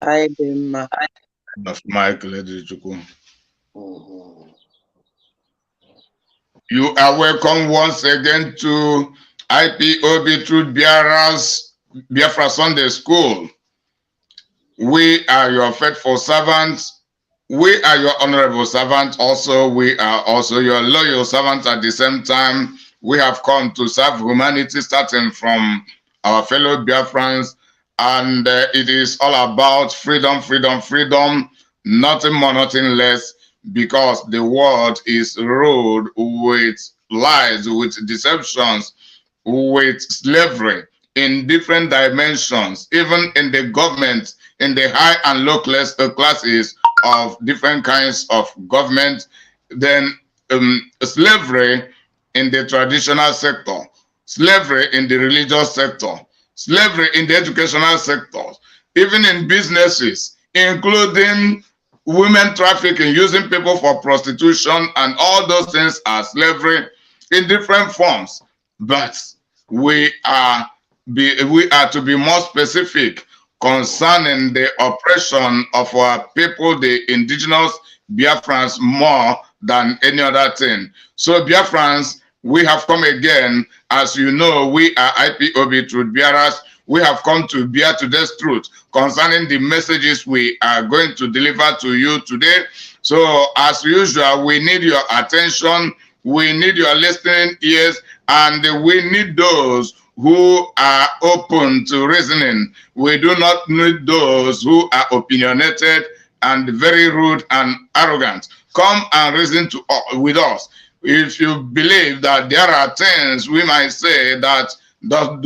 I dem. Mike Ledrichukwu. You are welcome once again to IPOB Truth Biafra Sunday School. We are your faithful servants. We are your honorable servants. Also, we are also your loyal servants at the same time. We have come to serve humanity, starting from our fellow Biafrans. And it is all about freedom, freedom, freedom, nothing more, nothing less, because the world is ruled with lies, with deceptions, with slavery in different dimensions, even in the government, in the high and low classes of different kinds of government, then slavery in the traditional sector, slavery in the religious sector, slavery in the educational sector, even in businesses, including women trafficking, using people for prostitution, and all those things are slavery in different forms. But we are to be more specific concerning the oppression of our people, the indigenous Biafrans, more than any other thing. So Biafrans, we have come again. As you know, we are IPOB Truth Bearers. We have come to bear today's truth concerning the messages we are going to deliver to you today. So as usual, we need your attention, we need your listening ears, and we need those who are open to reasoning. We do not need those who are opinionated and very rude and arrogant. Come and reason with us. If you believe that there are things we might say that does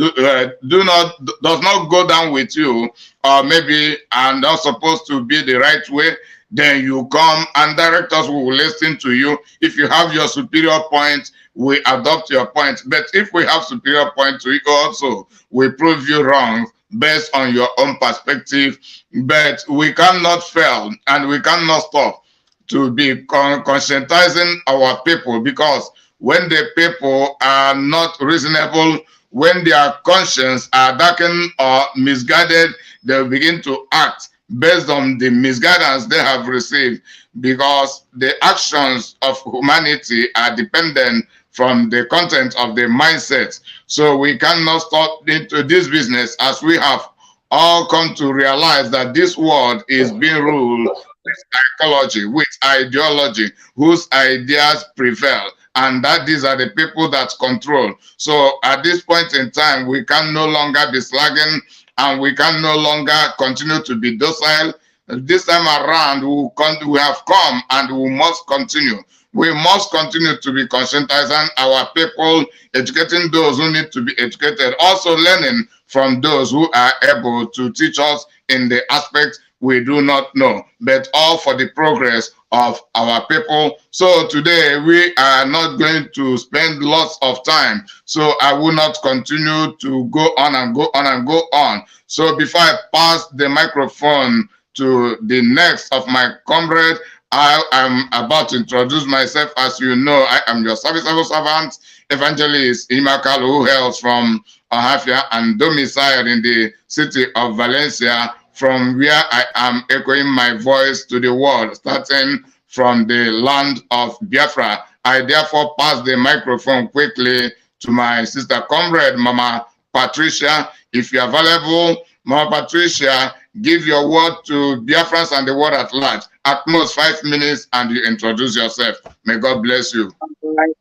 not go down with you, or maybe are not supposed to be the right way, then you come and direct us. We will listen to you. If you have your superior point, we adopt your point. But if we have superior point to you also, we prove you wrong based on your own perspective. But we cannot fail and we cannot stop to be conscientizing our people, because when the people are not reasonable, when their conscience are darkened or misguided, they begin to act based on the misguidance they have received, because the actions of humanity are dependent from the content of the mindset. So we cannot stop into this business, as we have all come to realize that this world is being ruled with psychology, with ideology, whose ideas prevail, and that these are the people that control. So at this point in time, we can no longer be slagging, and we can no longer continue to be docile. This time around, we have come and we must continue. We must continue to be conscientizing our people, educating those who need to be educated, also learning from those who are able to teach us in the aspects we do not know, but all for the progress of our people. So today we are not going to spend lots of time, so I will not continue to go on and go on and go on. So before I pass the microphone to the next of my comrade, I am about to introduce myself. As you know, I am your serviceable servant, Evangelist Imakalu, who hails from Ohafia and domiciled in the city of Valencia, from where I am echoing my voice to the world, starting from the land of Biafra. I therefore pass the microphone quickly to my sister comrade, Mama Patricia. If you are available, Mama Patricia, give your word to Biafrans and the world at large. At most 5 minutes, and you introduce yourself. May God bless you.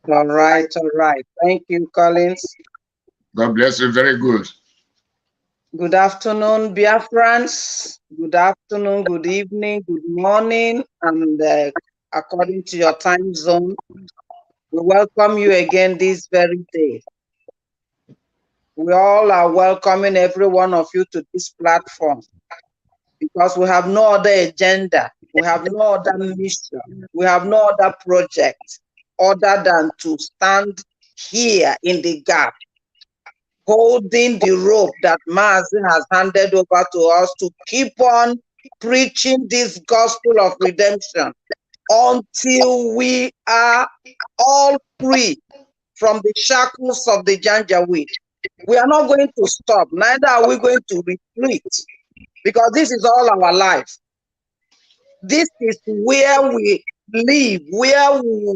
All right. Thank you, Collins. God bless you. Very good. Good afternoon, Biafrans. Good afternoon, good evening, good morning, and according to your time zone, we welcome you again this very day. We all are welcoming every one of you to this platform, because we have no other agenda, we have no other mission, we have no other project other than to stand here in the gap, holding the rope that Mazi has handed over to us to keep on preaching this gospel of redemption until we are all free from the shackles of the Janjaweed. We are not going to stop, neither are we going to retreat. because this is all our life. This is where we live, where we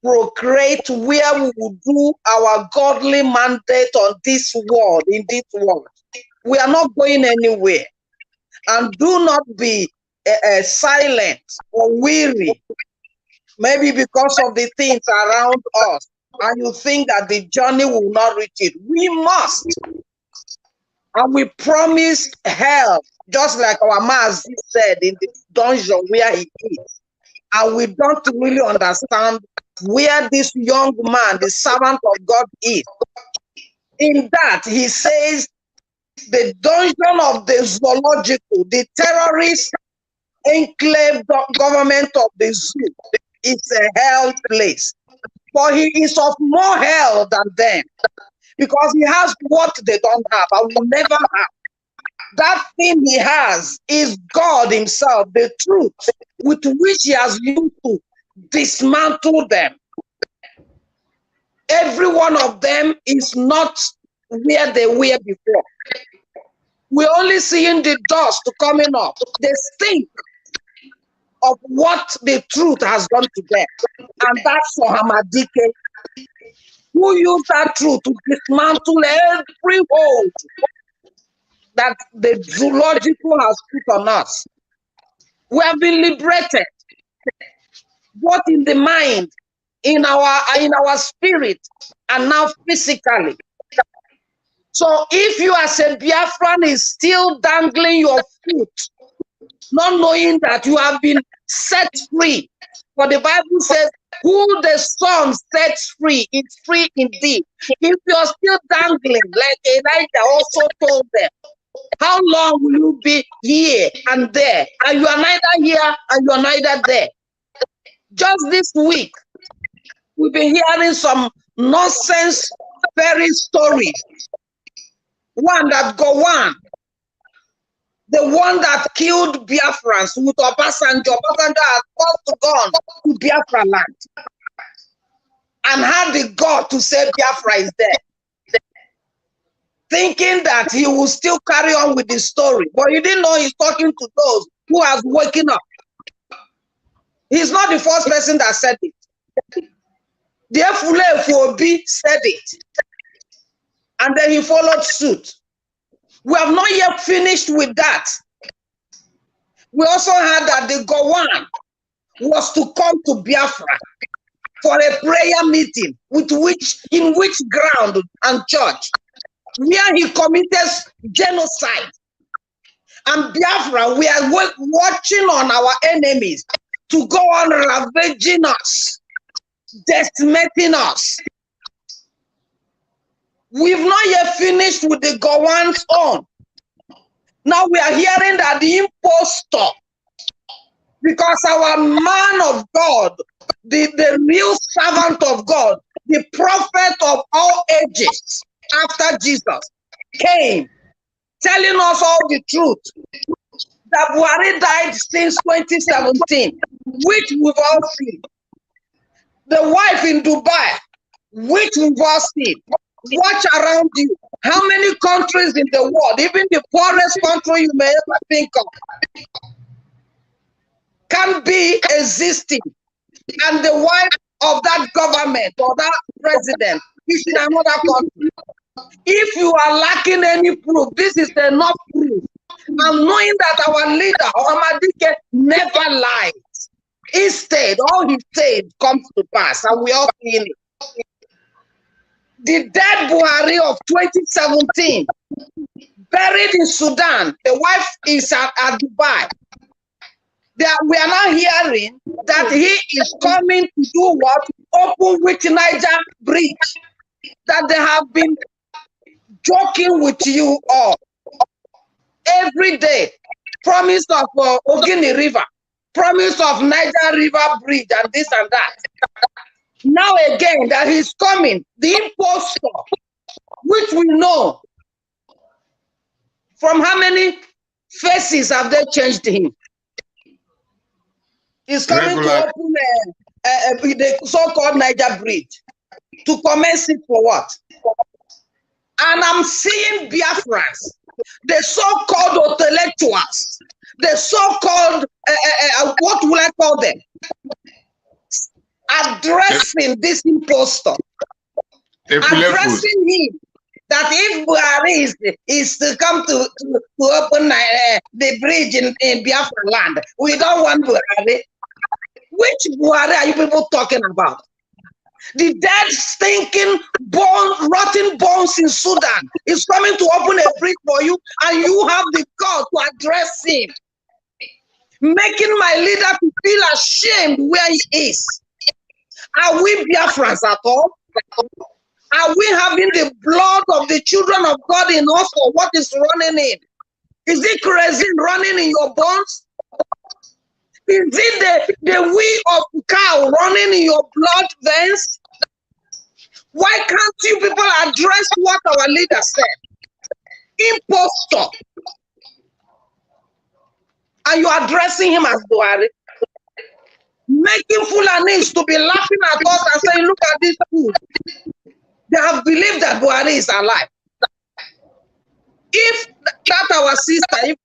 procreate, where we will do our godly mandate on this world, in this world. We are not going anywhere. And do not be silent or weary, maybe because of the things around us, and you think that the journey will not reach it. We must. And we promise help, just like our master said in the dungeon where he is. And we don't really understand where this young man, the servant of God, is. In that, he says, the dungeon of the zoological, the terrorist enclave government of the zoo, is a hell place. For he is of more hell than them, because he has what they don't have and will never have. That thing he has is God himself, the truth, with which he has used to dismantle them. Every one of them is not where they were before. We're only seeing the dust coming up, the stink of what the truth has done to them. And that's for Hamadike, who used that truth to dismantle every hold that the zoological has put on us. We have been liberated, both in the mind, in our spirit, and now physically. So if you as a Biafran is still dangling your foot, not knowing that you have been set free, for the Bible says, who the Son sets free is free indeed. If you're still dangling, like Elijah also told them, how long will you be here and there? And you are neither here and you are neither there. Just this week, we've been hearing some nonsense fairy stories. One that go on, the one that killed Biafrans with Obasanjo. Obasanjo had first gone to Biafra land and had the God to say Biafra is there, thinking that he will still carry on with the story. But he didn't know he's talking to those who have woken up. He's not the first person that said it. The IPOB said it. And then he followed suit. We have not yet finished with that. We also heard that the Gowan was to come to Biafra for a prayer meeting, in which ground and church, where he committed genocide. And Biafra, we are watching on our enemies to go on ravaging us, decimating us. We've not yet finished with the Gowan's own. Now we are hearing that the impostor, because our man of God, the real servant of God, the prophet of all ages after Jesus, came telling us all the truth, that Buhari died since 2017, which we've all seen. The wife in Dubai, which we've all seen. Watch around you. How many countries in the world, even the poorest country you may ever think of, can be existing, and the wife of that government or that president is in another country? If you are lacking any proof, this is enough proof. And knowing that our leader, Hamadike, never lies. Instead, all he said comes to pass, and we all feel it. The dead Buhari of 2017, buried in Sudan, the wife is at Dubai. We are now hearing that he is coming to do what? Open with Niger Bridge. That they have been joking with you all. Every day, promise of Ogini River, promise of Niger River Bridge, and this and that. Now again, that he's coming, the impostor, which we know from how many faces have they changed him. He's coming to open the so-called Niger Bridge. To commence it for what? And I'm seeing Biafrans the so-called intellectuals, the so-called, what will I call them? Addressing this impostor, addressing him, that if Buhari is to come to open the bridge in Biafra land, we don't want Buhari. Which Buhari are you people talking about? The dead, stinking, rotten bones in Sudan is coming to open a bridge for you, and you have the call to address him, making my leader to feel ashamed where he is. Are we Biafrans at all? Are we having the blood of the children of God in us, or what is running in? Is it kerosene running in your bones? Is it the wheel of cow running in your blood veins? Why can't you people address what our leader said? Impostor. And you are addressing him as Buhari. Making Fulanis to be laughing at us and saying, look at this food. They have believed that Buhari is alive. If that our sister, if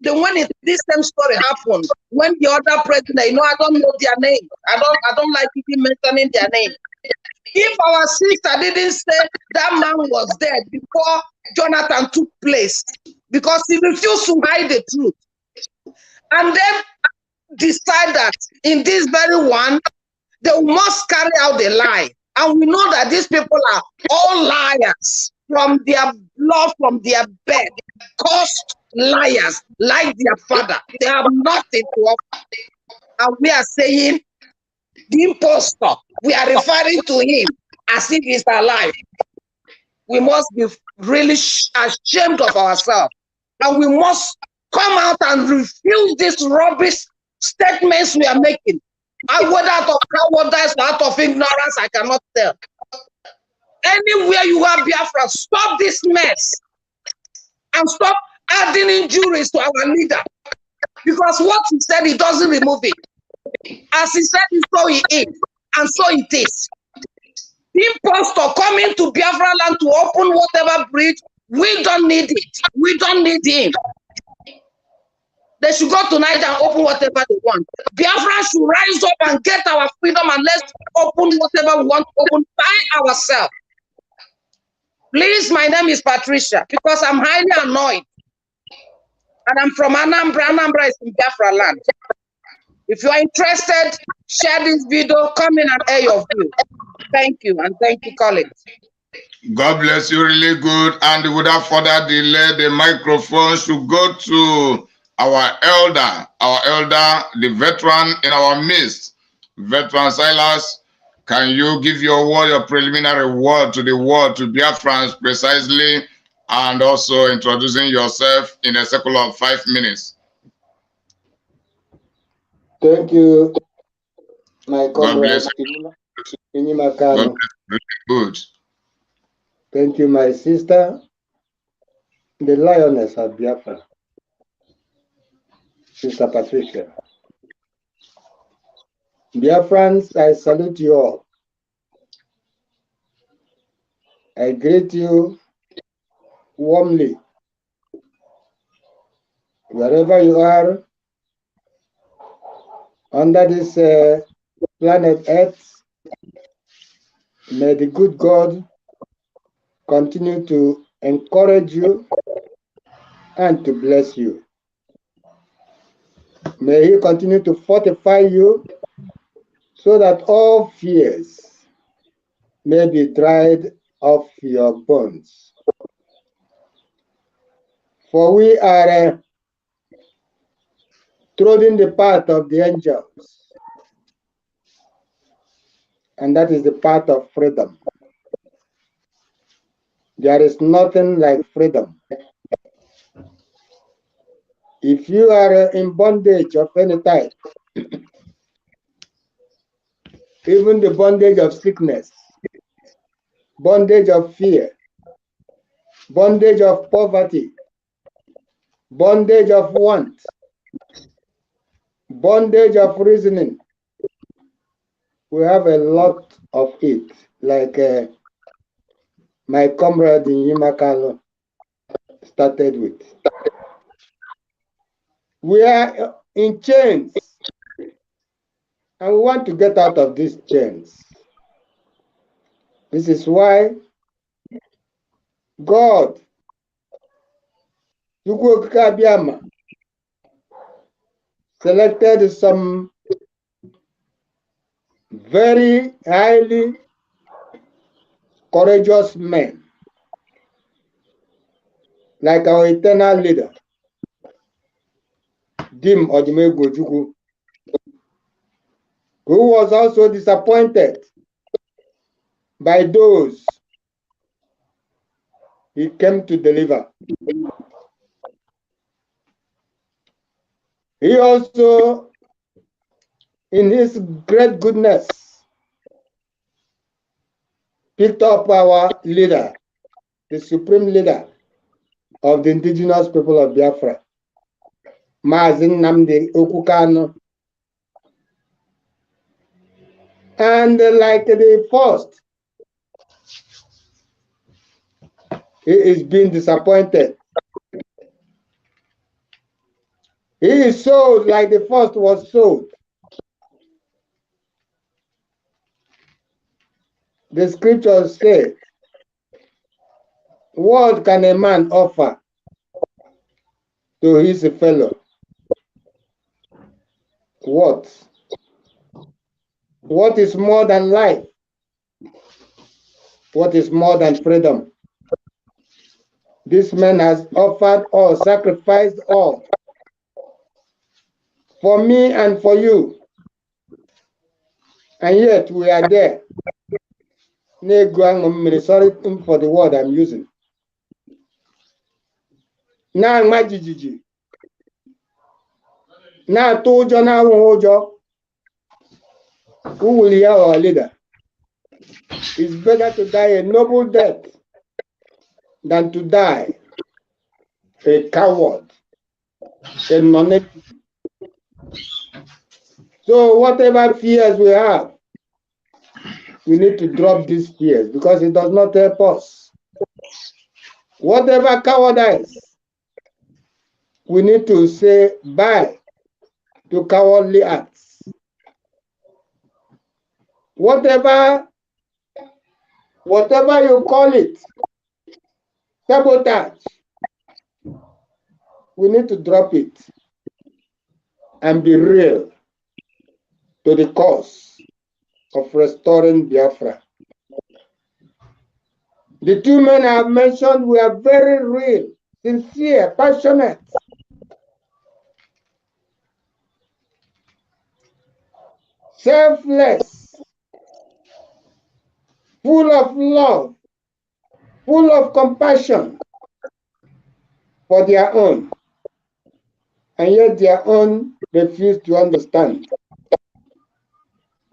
when this same story happened, when the other president, I don't know their name. I don't like people mentioning their name. If our sister didn't say that man was dead before Jonathan took place, because he refused to hide the truth, and then decide that in this very one, they must carry out the lie. And we know that these people are all liars from their blood, from their bed, cursed liars like their father. They have nothing to offer. And we are saying the impostor, we are referring to him as if he's alive. We must be really ashamed of ourselves. And we must come out and refuse these rubbish statements we are making. Whether out of cowardice or out of ignorance, I cannot tell. Anywhere you are, Biafra, stop this mess and stop adding injuries to our leader. Because what he said, he doesn't remove it. As he said, so he is, and so it is. The impostor coming to Biafra land to open whatever bridge, we don't need it. We don't need him. They should go tonight and open whatever they want. Biafra should rise up and get our freedom, and let's open whatever we want to open by ourselves. Please, my name is Patricia, because I'm highly annoyed. And I'm from Anambra. Anambra is in Biafra land. If you are interested, share this video, come in and air your view. Thank you, and thank you, colleagues. God bless you, really good. And without further delay, the microphone should go to our elder, the veteran in our midst, Veteran Silas. Can you give your word, your preliminary word to the world, to Biafrans precisely, and also introducing yourself in a circle of 5 minutes? Thank you, my comrade. God bless you. Good. Thank you, my sister, the lioness of Biafra, Sister Patricia. Biafrans, I salute you all. I greet you warmly. Wherever you are, under this planet Earth, may the good God continue to encourage you and to bless you. May He continue to fortify you so that all fears may be dried off your bones. For we are treading the path of the angels, and that is the path of freedom. There is nothing like freedom. If you are in bondage of any type, even the bondage of sickness, bondage of fear, bondage of poverty, bondage of want, bondage of reasoning, we have a lot of it, like my comrade in Yimakalo started with. We are in chains, and we want to get out of these chains. This is why God, selected some very highly courageous men, like our eternal leader, Dim Odumegwu, who was also disappointed by those he came to deliver. He also, in his great goodness, picked up our leader, the supreme leader of the indigenous people of Biafra, Mazi Nnamdi Okukano. And like the first, he is being disappointed. He is sold like the first was sold. The scriptures say, what can a man offer to his fellow? What? What is more than life? What is more than freedom? This man has offered all, sacrificed all for me and for you. And yet we are there. Sorry for the word I'm using. Now, majijiji. Now, tojo na wojo. Who will hear our leader? It's better to die a noble death than to die a coward, a non-entity. So whatever fears we have, we need to drop these fears because it does not help us. Whatever cowardice, we need to say bye to cowardly acts. Whatever you call it, sabotage, we need to drop it and be real to the cause of restoring Biafra. The two men I have mentioned were very real, sincere, passionate. Selfless, full of love, full of compassion for their own, and yet their own refused to understand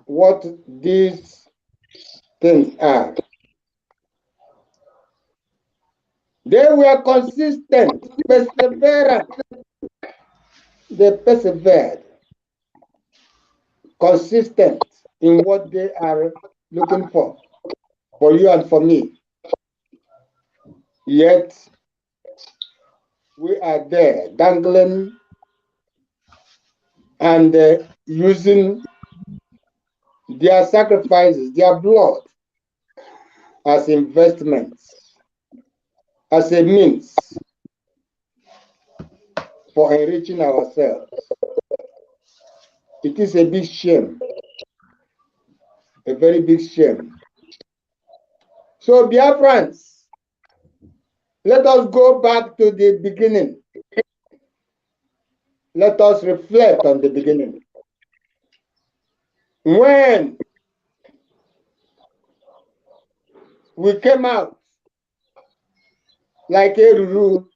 what these things are. They were consistent, perseverant. They persevered, consistent in what they are looking for you and for me. Yet, we are there dangling and using their sacrifices, their blood, as investments, as a means for enriching ourselves. It is a big shame, a very big shame. So, Biafrans, let us go back to the beginning. Let us reflect on the beginning. When we came out like a rule,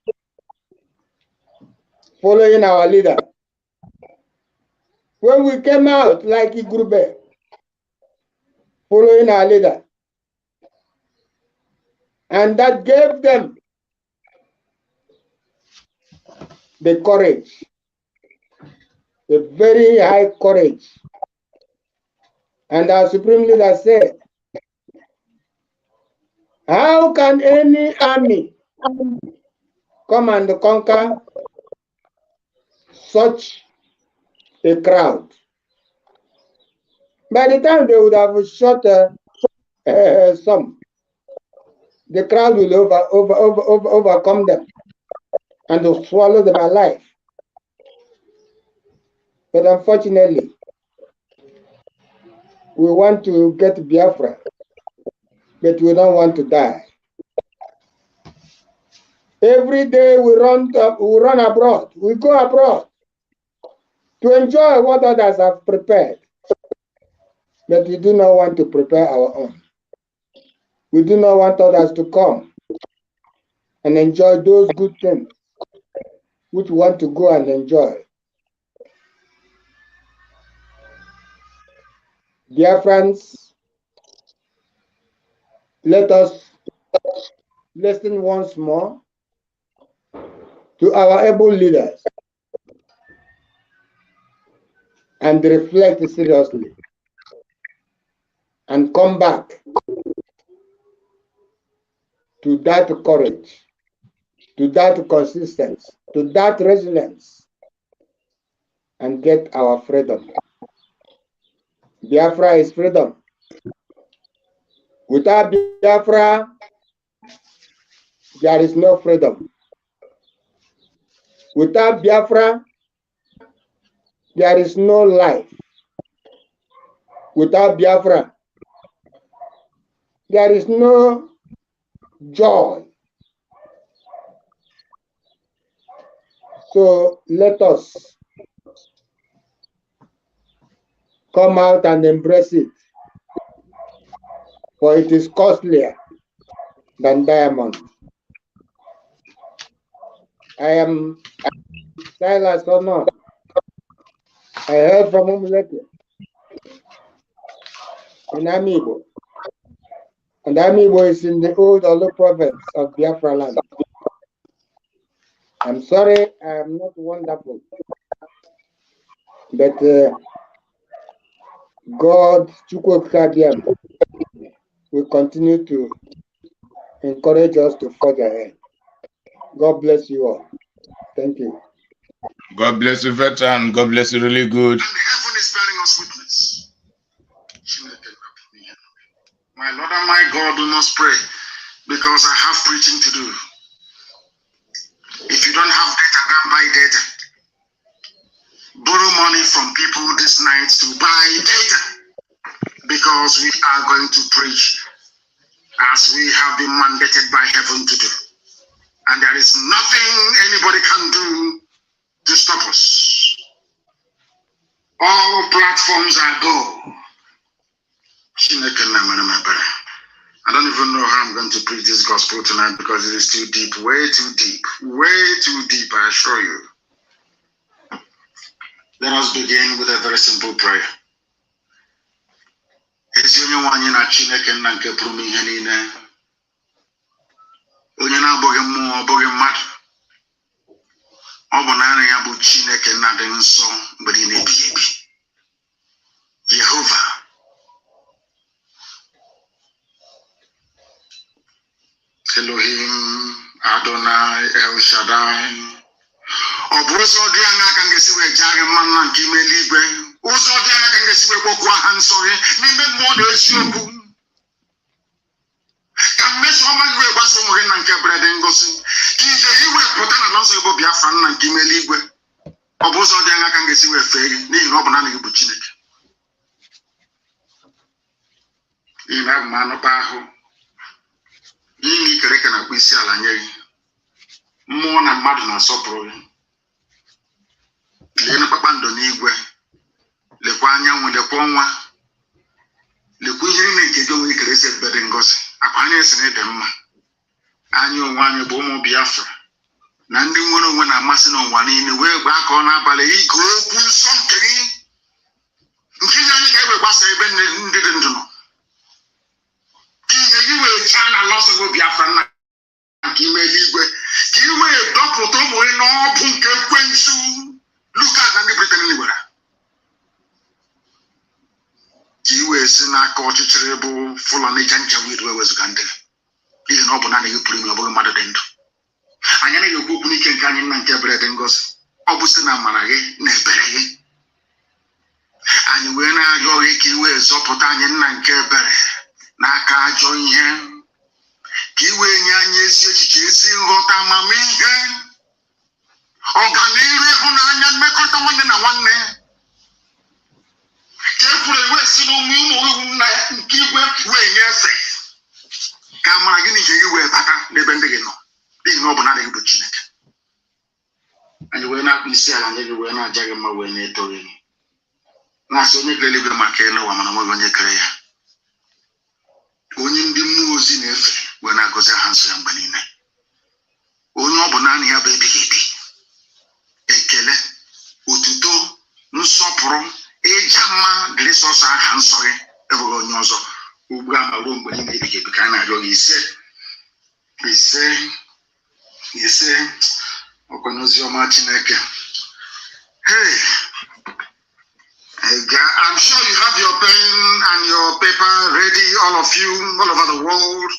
following our leader, when we came out like Igrube, following our leader, and that gave them the courage, a very high courage. And our supreme leader said, how can any army come and conquer such a crowd. By the time they would have shot some, the crowd will overcome them and will swallow them alive. But unfortunately, we want to get Biafra, but we don't want to die. Every day we run abroad, we go abroad to enjoy what others have prepared, but we do not want to prepare our own. We do not want others to come and enjoy those good things which we want to go and enjoy. Dear friends, let us listen once more to our able leaders and reflect seriously and come back to that courage, to that consistency, to that resilience, and get our freedom. Biafra is freedom. Without Biafra, there is no freedom. Without Biafra, there is no life. Without Biafra, there is no joy. So let us come out and embrace it, for it is costlier than diamond. I am Silas or not. I heard from Umuleke in Amibo. And Amibo is in the old Olo province of Biafra land. I'm sorry, I am not wonderful. But God, Chukwukadiam, will continue to encourage us to forge ahead. God bless you all. Thank you. God bless you, veteran. God bless you, really good. And heaven is bearing us witness. My Lord and my God, do not pray, because I have preaching to do. If you don't have data, go and buy data. Borrow money from people this night to buy data, because we are going to preach as we have been mandated by heaven to do. And there is nothing anybody can do to stop us. All platforms are go. I don't even know how I'm going to preach this gospel tonight, because it is too deep, way too deep, I assure you. Let us begin with a very simple prayer. Jehovah, Elohim, Adonai, El Shaddai. Obuso di anga kangesi we jage manna nkime ligwe. Uso di anga kangesi we bokwa hansori. Nimbe mmodo esioku. Kameso ma we baso mo na nke brede ngosi. Kije iwe pota na nso ibo Biafra na nkime ligwe. Obuso di anga kangesi we feri. Ni no bona na ibu Chineke. Ina mano pa ho. Yini kereke na kwisi ala nyeri. Mmụọ na mmadụ na-asọpụrụ. Lee na kpakpando n'igwe. Lekwa anyanwụ, lekwa ọnwa. Lekwa ihe niile nke gị onwe ikere esi ebere ngozi. Akwa anyị esi n'ịdị mma. Anyị onwe anyị bụ ụmụ Biafra. Na ndị nwere onwe na-amasị n'ụwa niile wee gbaa ka ọ na-abalị ige okwu nsọ nke gị. Nke ihe anyị ka ebe gbasa ebe ndị dị ndụ nọ. Ihe gị wee chaa na lọsọ bụ Biafra na nke ime eluigwe. Ka i wee dọpụta ụmụ gị n'ọbụ nke ekwensu. Luka na ndị Britain niwere. Ka i wee si n'aka ọchịchịrị bụ Fulani Janjaweed wee wezụga ndị. N'ihi na ọ bụ naanị gị pụrụ ime, ọ bụghị mmadụ dị ndụ. anyị anaghị ekwu okwu n'ike nke anyị nna nke ebere dị ngọzi. Ọ bụ site na amara gị na ebere gị. Anyị wee na-arịọ gị ka i wee zọpụta anyị nna nke ebere n'aka ajọ ihe, ka i wee nye anyị ezi echiche, ezi nghọta, amamihe, ọganihu, ịhụnanya, mmekọrịta nwanne na nwanne, ka ekwuru wee si n'ụmụ iwu nna nke igwe wee nye efe, ka amara gị na ihe gị wee bata n'ebe ndị gị nọ, n'ihi na ọ bụ naanị gị bụ Chineke. Anyị wee na-akpụ isi ala nye gị, wee na-aja gị mma, wee na-eto gị, na-asị onye kere eluigwe maka elu ụwa, mana nweghị onye kere ya. Onye ndị mmụọ ozi na-efe wee na-agọzi aha nsọ ya mgbe niile. Onye ọ bụ naanị ya bụ ebighị ebi. Ekele, otuto, nsọpụrụ, ịja mma dịrị sọsọ aha nsọ gị, ebughị onye ọzọ, ugbu a ma ruo mgbe niile ebighị ebi. Ka anyị na-arịọ gị ise ise ise. Ọkwa n'ozi ọma Chineke. Hey, I'm sure you have your pen and your paper ready, all of you, all over the world.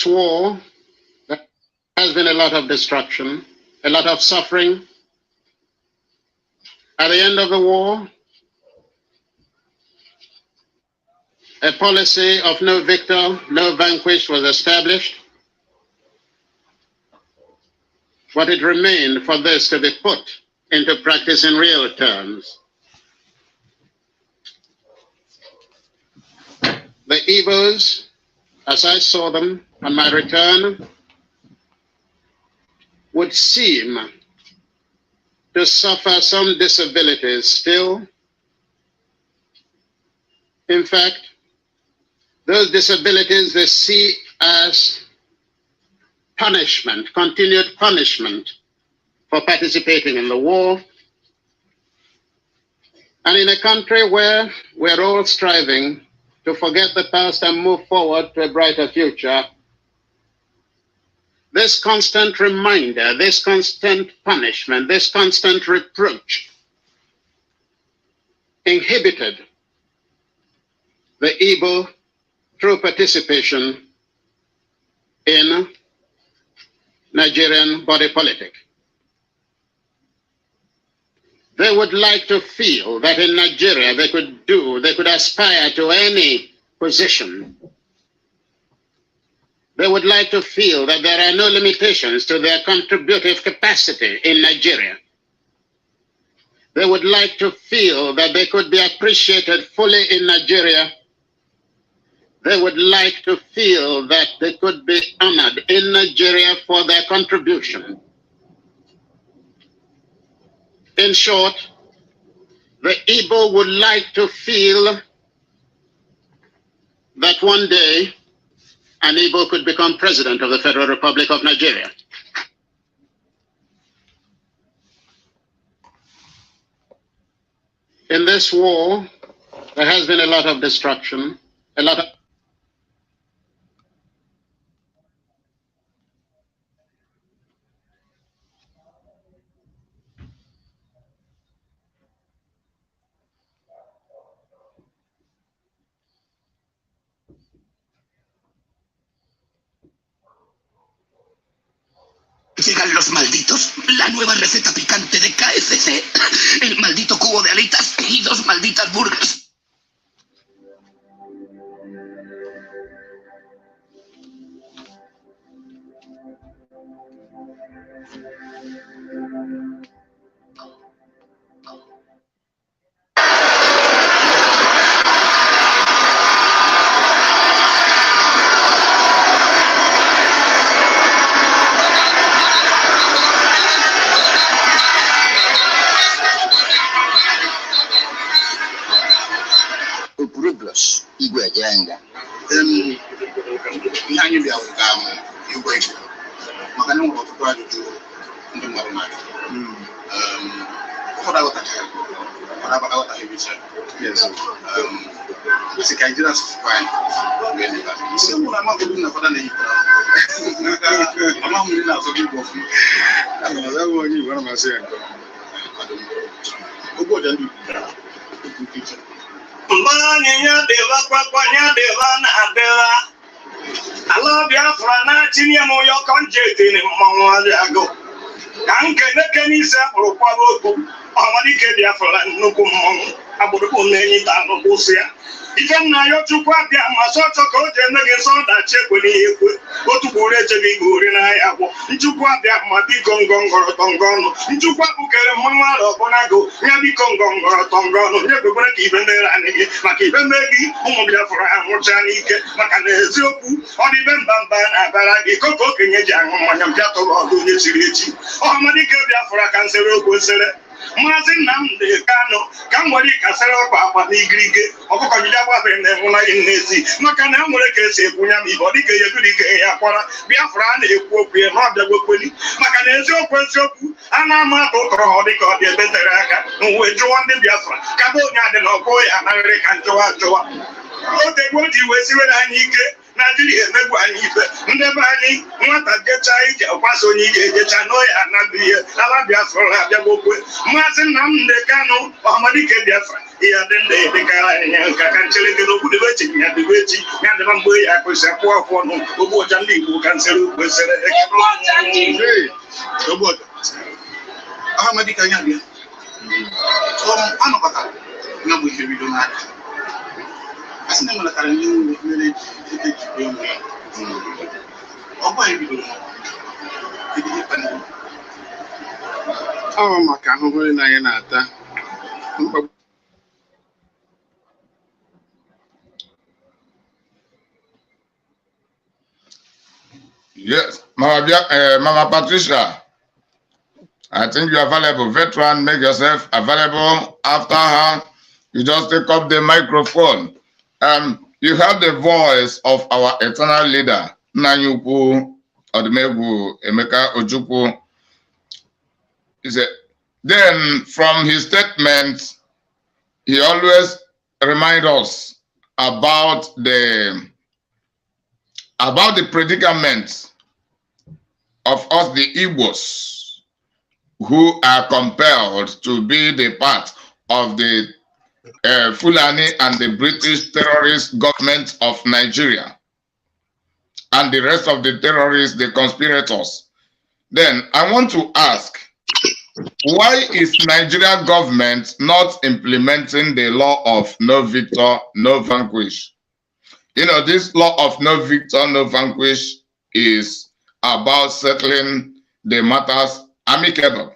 War, there has been a lot of destruction, a lot of suffering. At the end of the war, a policy of no victor, no vanquished was established, but it remained for this to be put into practice in real terms. The evils, as I saw them on my return, would seem to suffer some disabilities still. In fact, those disabilities they see as punishment, continued punishment for participating in the war. And in a country where we're all striving to forget the past and move forward to a brighter future, this constant reminder, this constant punishment, this constant reproach inhibited the evil through participation in Nigerian body politic. They would like to feel that in Nigeria they could aspire to any position. They would like to feel that there are no limitations to their contributive capacity in Nigeria. They would like to feel that they could be appreciated fully in Nigeria. They would like to feel that they could be honored in Nigeria for their contribution. In short, the Igbo would like to feel that one day an Igbo could become president of the Federal Republic of Nigeria. In this war, there has been a lot of destruction, a lot of Llegan los malditos, la nueva receta picante de KFC, el maldito cubo de alitas y 2 malditas burgers. Igwe Jenga. jụụ ndị mmadụ n'anya. Ụfọdụ aghọtachaghị ebicha. Basi ka Nigerians fine. Isi mụ na amaghị na fada na-eyipụ amaghị na azụ gị bụ ọfụma. Ọzọ onye Igbo na-amasị ya nke ogbo ọja ndị Igbo. Mbanye nyadeva kwakwa nyadeva na adeva. Ala Biafra na tinye m yo konjeti ni mmanwụ adịago. Ka nkene kenise kpụrụ kwaba okwu. Ọmalike Biafra nnukwu mmanwụ. Agbụrụkpụ na-enyi ta n'ụkwụsị ya. Ife nna ya Chukwu abịa ma sọchọ ka o ji eme gị nsọ ọdachi ekwe n'ihe ekwe. Otu kwuru echeghị igwe ori n'ahịa agwọ. Nchukwu abịa ma biko ngọngọrọ tọngọ ọnụ. Nchukwu abụkere mmanwụ ala ọbụnago. Ya biko ngọngọrọ tọngọ ọnụ. Nye kwekwere ka ibe mere anyị gị. Maka ibe mee gị ụmụ Biafra anwụcha n'ike. Maka na eziokwu ọ dị ibe mba mba na-abara gị. Koko okenye ji aṅụ mmanya mpịa tọrọ ọdụ onye chiri echi. Ọhamadike Biafra ka nsere okwu esere. Maazị Nnamdi Kanu ka m nwere kasịrị ọkwa akpa n'igirige ọkụkọ jide agbabeghị na-enwụnaghị n'ezi maka na nwere ka esi ekwunya m ibe ọ dịka ya ebirike ya kwara Biafra a na-ekwu okwu ya na ọbịagwekweli maka na eziokwu a na-ama atụ ụtọrọ ọ dịka ọ dị ebe tere aka n'uwe jụwa ndị Biafra ka be onye adị na ọkụ ya anaghịrị ka njọwa ajọwa otegbo ji wee siwere anyị ike Nigeria emegbu anyị ife ndị be anyị nwata jechaa ije ọkwasa onye ije ejecha n'oya anaghị ihe ala Biafra na-abịagbokwe Maazị Nnamdi Kanu Ọhamadike Biafra ihe dị ndị dịkara anyị nka ka ncheleke n'okwudobe echi ya dịbe echi ya dịba mgbe ya akụsi akwụ afọ ọnụ ogbu ọcha ndị Igbo ka nsere ukwu esere Ọhamadike anya bịa anọkọtara ya bụ ihe bido n'aka asị na mụlatara ndị mere ejikwa enwe ya ọgba anyị bidoro ọ maka ahụhụ na anyị na-ata mkpagbu. Yes, Mama Patricia, I think you are available. Veteran, make yourself available. After her, you just take up the microphone. You have the voice of our eternal leader, Nanyuku Odumegwu Emeka Ojukwu. He said, then from his statement, he always reminds us about the predicament of us, the Igbos, who are compelled to be the part of the Fulani and the British terrorist government of Nigeria and the rest of the terrorists, the conspirators. Then I want to ask, why is Nigeria government not implementing the law of no victor, no vanquish? You know, this law of no victor, no vanquish is about settling the matters amicably.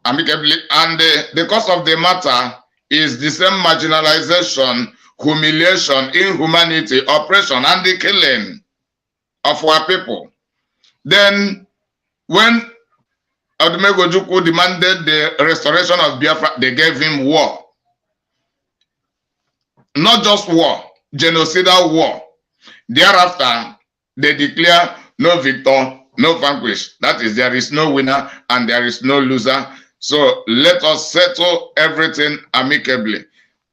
And the cause of the matter is the same marginalization, humiliation, inhumanity, oppression, and the killing of our people. Then, when Odumegwu Ojukwu demanded the restoration of Biafra, they gave him war. Not just war, genocidal war. Thereafter, they declare no victor, no vanquish. That is, there is no winner and there is no loser. So let us settle everything amicably.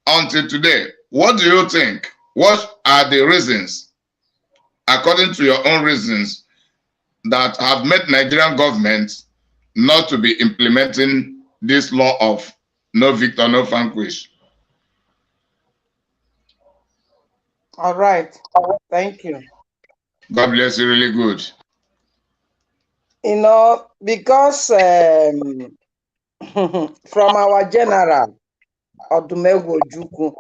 Until today, what do you think? What are the reasons, according to your own reasons, that have made Nigerian government not to be implementing this law of no victor, no vanquish? All right. Thank you. God bless you, really good. You know, because from our general, Odumegwu Ojukwu,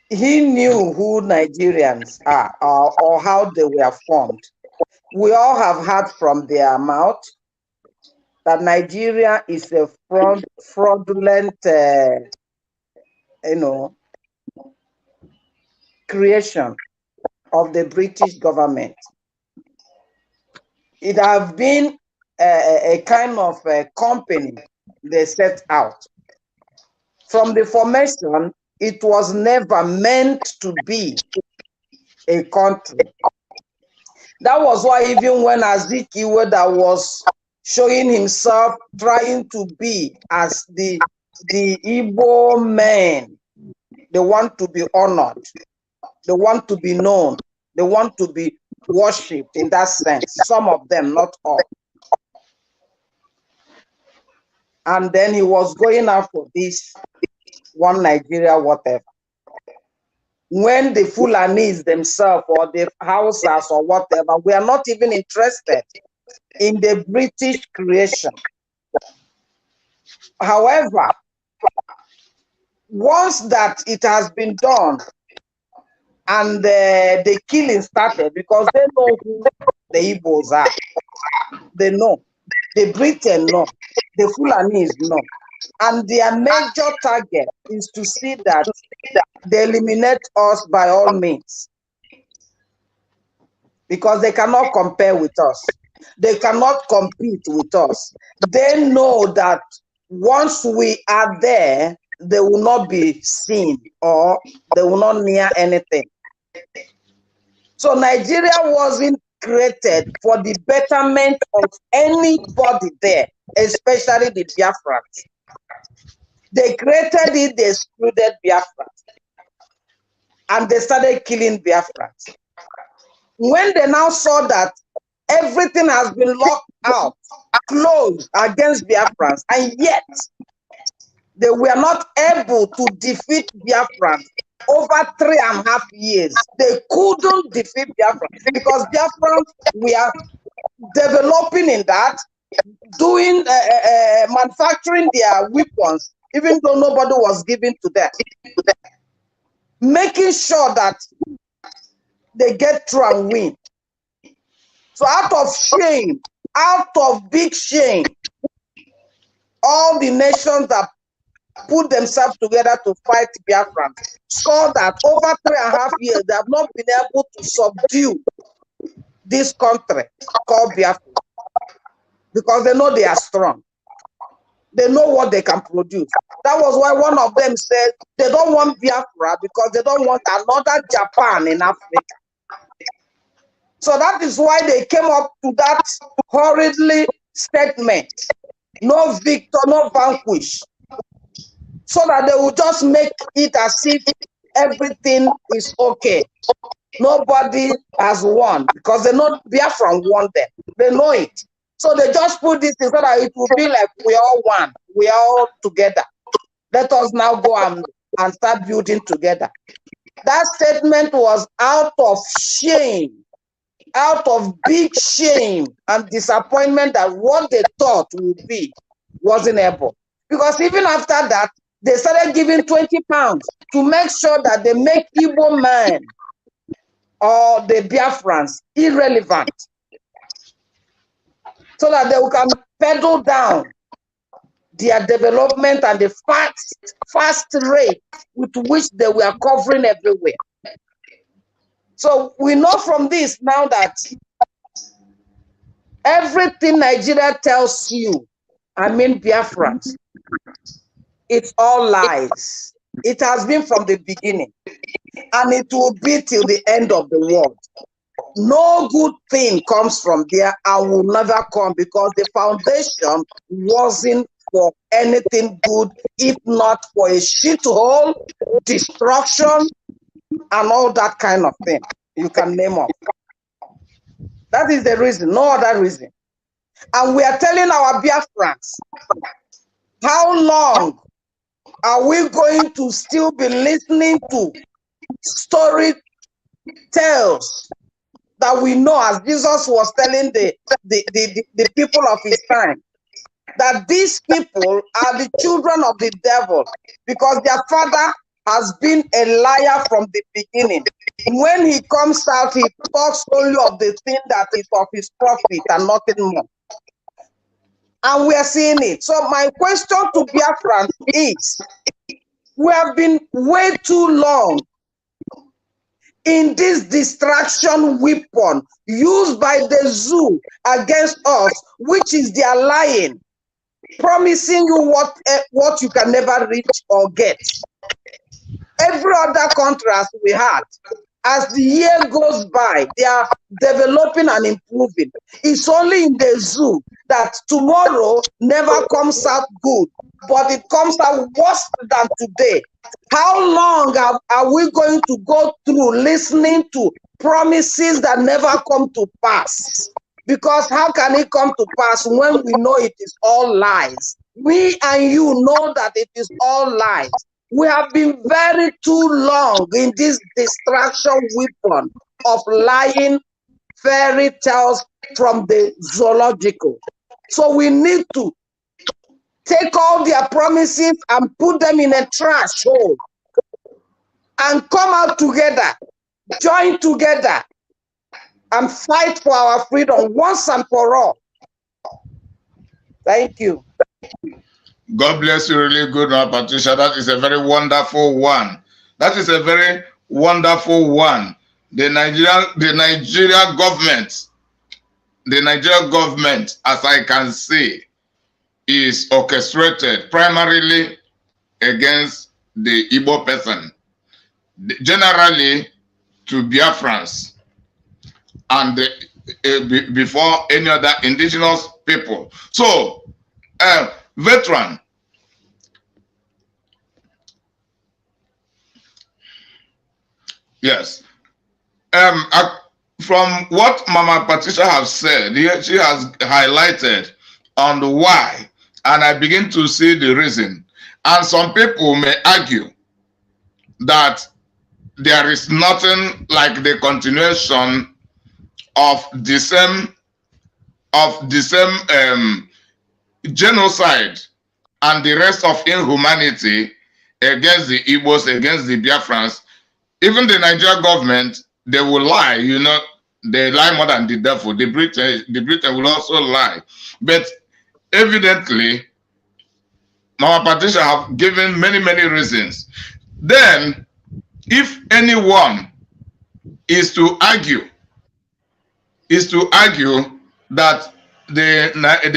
he knew who Nigerians are or how they were formed. We all have heard from their mouth that Nigeria is a fraudulent, creation of the British government. It has been a kind of a company they set out. From the formation, it was never meant to be a country. That was why even when Azikiwe that was showing himself trying to be as the Igbo men, they want to be honored, they want to be known, they want to be worshipped in that sense. Some of them, not all. And then he was going out for this one Nigeria, whatever. When the Fulanis themselves or the Hausas or whatever, we are not even interested in the British creation. However, once that it has been done and the killing started, because they know who the Igbos are, they know, the Britain know, the Fulanis know, and their major target is to see that they eliminate us by all means, because they cannot compare with us. They cannot compete with us. They know that once we are there, they will not be seen or they will not near anything. So Nigeria wasn't created for the betterment of anybody there, especially the Biafrans. They created it, they excluded Biafrans. And they started killing Biafrans. When they now saw that everything has been locked out, closed against Biafrans, and yet they were not able to defeat Biafrans over 3.5 years. They couldn't defeat Biafrans because Biafrans were developing in that, doing, manufacturing their weapons, even though nobody was given to them, making sure that they get through and win. So out of shame, out of big shame, all the nations that put themselves together to fight Biafrans saw that over 3.5 years, they have not been able to subdue this country called Biafra, because they know they are strong. They know what they can produce. That was why one of them said they don't want Biafra because they don't want another Japan in Africa. So that is why they came up to that horridly statement, no victor, no vanquish, so that they will just make it as if everything is okay. Nobody has won, because they know Biafra won them. They know it. So they just put this in so that it will be like we all won. We are all together. Let us now go and start building together. That statement was out of shame, out of big shame and disappointment that what they thought would be wasn't able. Because even after that, they started giving 20 pounds to make sure that they make Igbo men or the Biafrans irrelevant, so that they can pedal down their development and the fast rate with which they were covering everywhere. So we know from this now that everything Nigeria tells you, I mean Biafrans, it's all lies. It has been from the beginning, and it will be till the end of the world. No good thing comes from there and will never come, because the foundation wasn't for anything good, if not for a shithole, destruction, and all that kind of thing you can name up. That is the reason, no other reason. And we are telling our Biafrans, how long are we going to still be listening to story tales that we know, as Jesus was telling the people of his time, that these people are the children of the devil, because their father has been a liar from the beginning. When he comes out, he talks only of the thing that is of his profit and nothing more. And we are seeing it. So my question to Biafrans is, we have been way too long in this distraction weapon used by the zoo against us, which is their lying, promising you what you can never reach or get. Every other contrast we had, As the year goes by, they are developing and improving. It's only in the zoo that tomorrow never comes out good, but it comes out worse than today. How long are we going to go through listening to promises that never come to pass? Because how can it come to pass when we know it is all lies? We and you know that it is all lies. We have been very too long in this distraction weapon of lying fairy tales from the zoological. So we need to take all their promises and put them in a trash hole and come out together, join together, and fight for our freedom once and for all. Thank you. God bless you, really good, Patricia. That is a very wonderful one. That is a very wonderful one. The Nigerian government, as I can see, is orchestrated primarily against the Igbo person, generally to Biafrans, and before any other indigenous people. So, veteran, yes. From what Mama Patricia has said, she has highlighted on the why, and I begin to see the reason. And some people may argue that there is nothing like the continuation of the same genocide and the rest of inhumanity against the Igbos, against the Biafrans. Even the Nigerian government, they will lie, you know, they lie more than the devil. The Britain will also lie. But evidently, Mama Patricia have given many reasons. Then, if anyone is to argue that the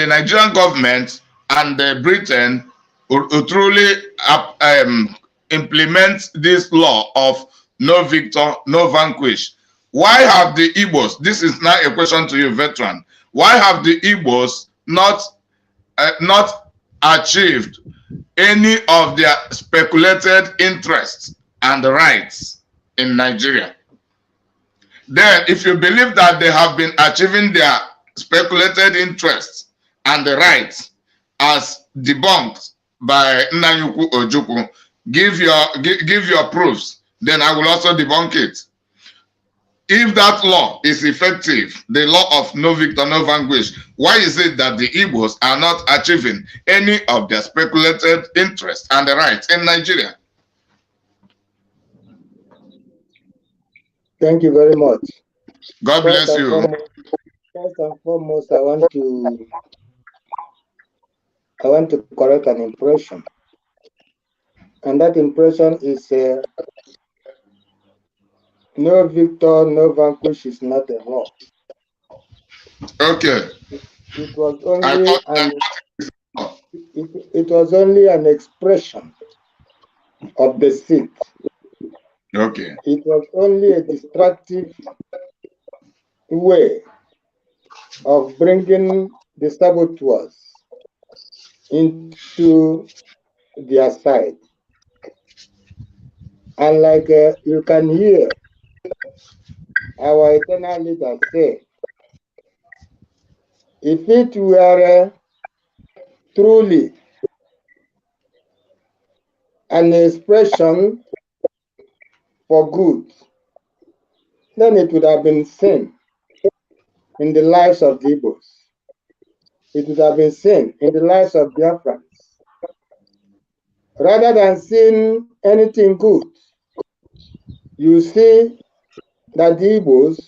Nigerian government and the Britain will truly implement this law of no victor, no vanquish, why have the Igbos, this is now a question to you, veteran, why have the Igbos not achieved any of their speculated interests and rights in Nigeria? Then, if you believe that they have been achieving their speculated interests and the rights as debunked by Nnanyukwu Ojukwu, give your proofs, then I will also debunk it. If that law is effective, the law of no victor, no vanquish, why is it that the Igbos are not achieving any of their speculated interests and the rights in Nigeria? Thank you very much. God bless you. First and foremost, I want to correct an impression. And that impression is no victor, no vanquish is not a law. Okay. It was only an expression of the seat. Okay. It was only a destructive way of bringing the saboteurs into their side. And like you can hear our eternal leader say, if it were truly an expression for good, then it would have been seen in the lives of the Igbos. It would have been seen in the lives of Biafrans. Rather than seeing anything good, you see that the Igbos,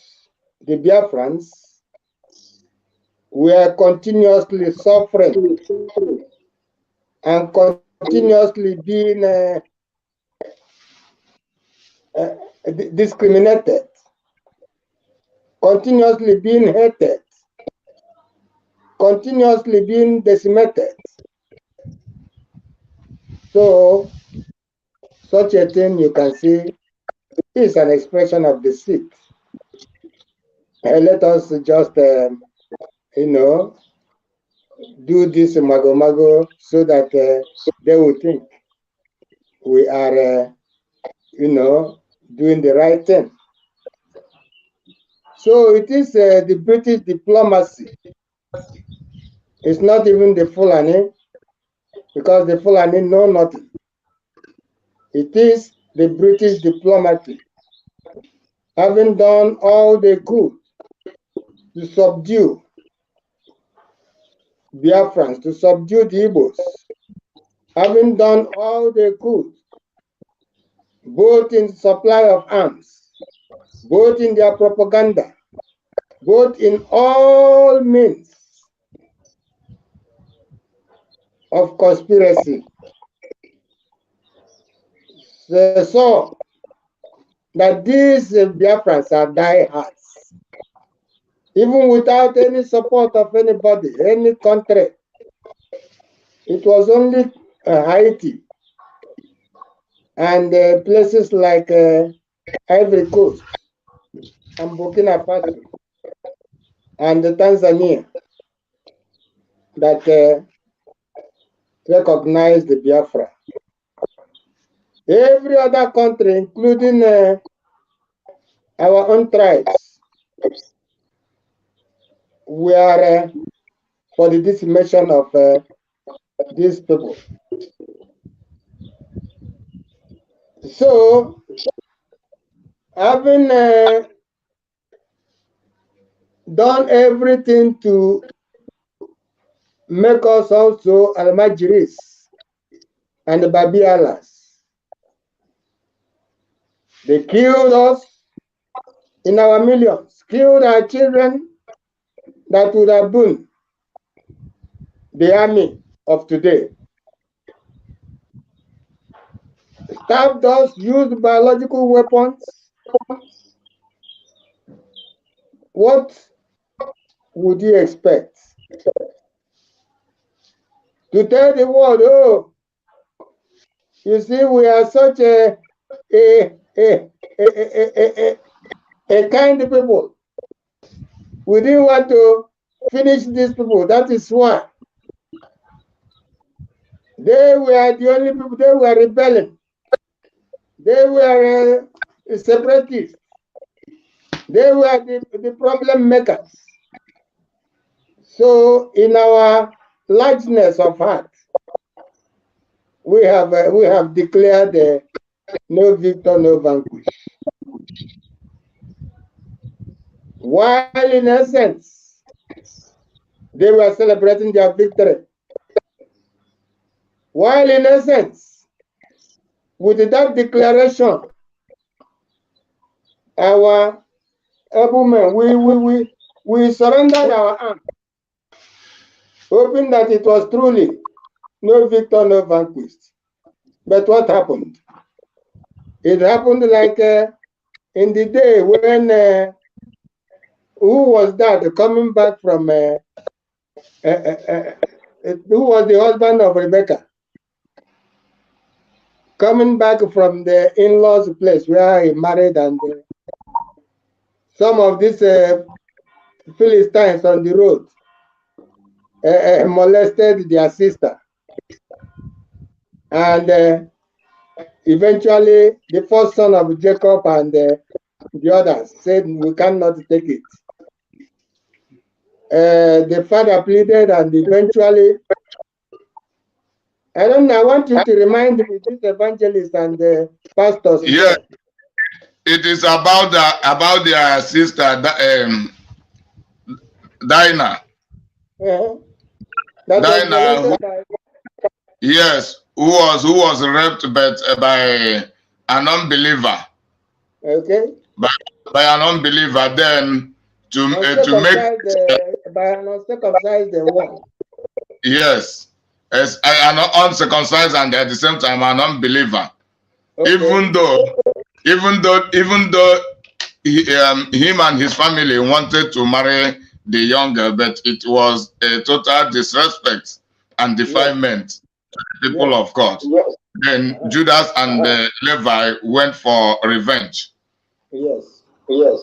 the Biafrans, were continuously suffering and continuously being discriminated, continuously being hated, continuously being decimated. So, such a thing you can see is an expression of deceit. Let us just, you know, do this mago so that they will think we are, you know, doing the right thing. So it is the British diplomacy. It's not even the Fulani, because the Fulani know nothing. It is the British diplomacy, having done all they could to subdue Biafrans, to subdue the Igbos, having done all they could, both in supply of arms, both in their propaganda, both in all means of conspiracy. They saw that these Biafrans are diehards, even without any support of anybody, any country. It was only Haiti and places like Ivory Coast and Burkina Faso and Tanzania that recognized the Biafra. Every other country, including our own tribes, were for the decimation of these people. So, having done everything to make us also Almajiris and Babialas, they killed us in our millions, killed our children that would have been the army of today. Stabbed us, used biological weapons. What would you expect? To tell the world, oh, you see, we are such a kind people. We didn't want to finish these people. That is why. They were the only people, they were rebelling. They were separatists. They were the problem makers. So in our largeness of heart, we have declared no victor, no vanquish. While in essence, they were celebrating their victory. While in essence, with that declaration, our able men, we surrendered our arms, hoping that it was truly no victor, no vanquished. But what happened? It happened like in the day when, who was that coming back from, who was the husband of Rebecca? Coming back from the in-laws place where he married, and some of these Philistines on the road molested their sister. And eventually the first son of Jacob and the others said, we cannot take it. The father pleaded, and eventually, I don't know, I want you to remind me, this evangelist and the pastors. Yeah, it is about their sister, Dinah. Dinah, yes, who was raped by an unbeliever. Okay. By an unbeliever, then to make by an uncircumcised one. Yes, as an uncircumcised and at the same time an unbeliever. Okay. Even though him and his family wanted to marry the young girl, but it was a total disrespect and defilement to the people of God. Then Judas and Levi went for revenge. Yes. Yes.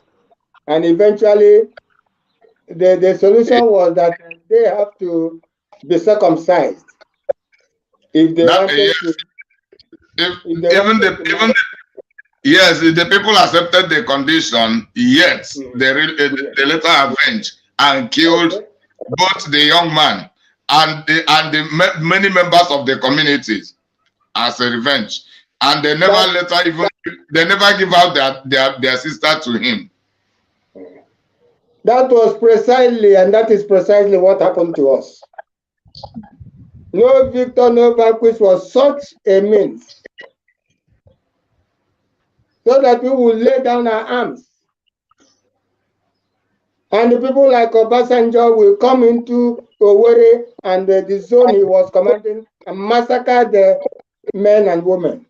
And eventually, the solution was that they have to be circumcised if they That wanted yes, to. if, If they even wanted the to even marry. the, yes, the people accepted the condition, yet Yes. they later avenged and killed Okay. both the young man and many members of the communities as a revenge. And they never That later even they never give out their sister to him. that was precisely, and that is precisely what happened to us. No victor, no vanquish was such a means so that we would lay down our arms. And the people like Obasanjo will come into Owerri and the zone he was commanding and massacre the men and women.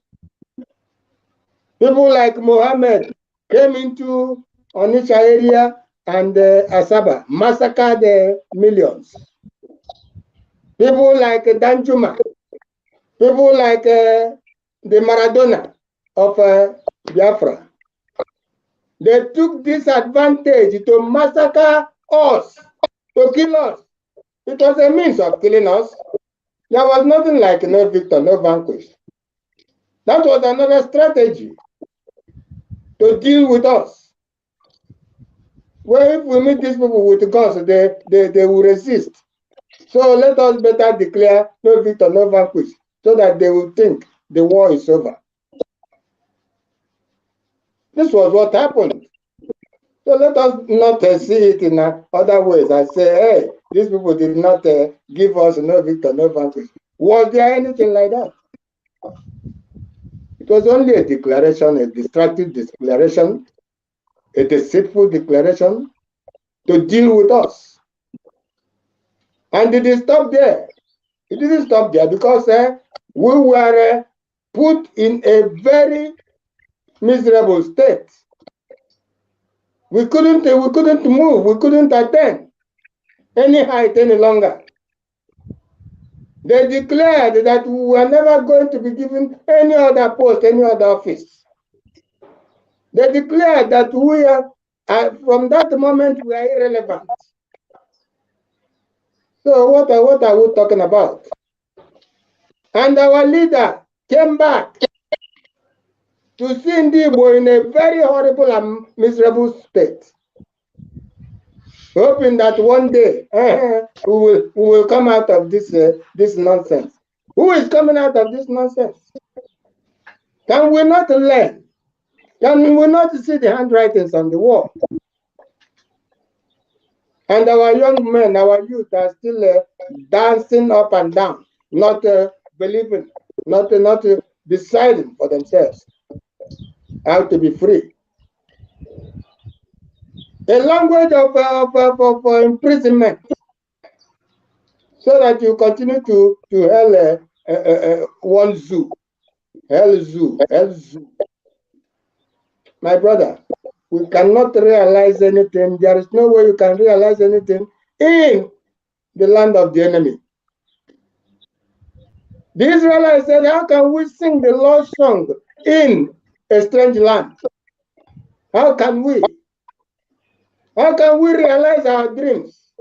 People like Mohammed came into Onitsha area and Asaba, massacred the millions. People like Danjuma, people like the Maradona of Biafra, they took this advantage to massacre us, to kill us. It was a means of killing us. There was nothing like no victor, no vanquish. That was another strategy to deal with us. Well, if we meet these people with guns, they will resist. So let us better declare no victor, no vanquish, so that they will think the war is over. This was what happened. So let us not see it in other ways and say, hey, these people did not give us no victor, no vanquish. Was there anything like that? It was only a declaration, a destructive declaration, a deceitful declaration to deal with us. And it didn't stop there. It didn't stop there because we were put in a very miserable state. We couldn't move, we couldn't attain any height any longer. They declared that we were never going to be given any other post, any other office. They declared that we are, from that moment, we are irrelevant. So what are we talking about? And our leader came back to see Ndibo in a very horrible and miserable state, hoping that one day we will come out of this nonsense. Who is coming out of this nonsense? Can we not learn? Can we not see the handwritings on the wall? And our young men, our youth are still dancing up and down, not believing, not deciding for themselves how to be free. A language of imprisonment, so that you continue to hell one zoo, hell zoo. My brother, we cannot realize anything. There is no way you can realize anything in the land of the enemy. The Israelites said, how can we sing the Lord's song in a strange land? How can we? How can we realize our dreams,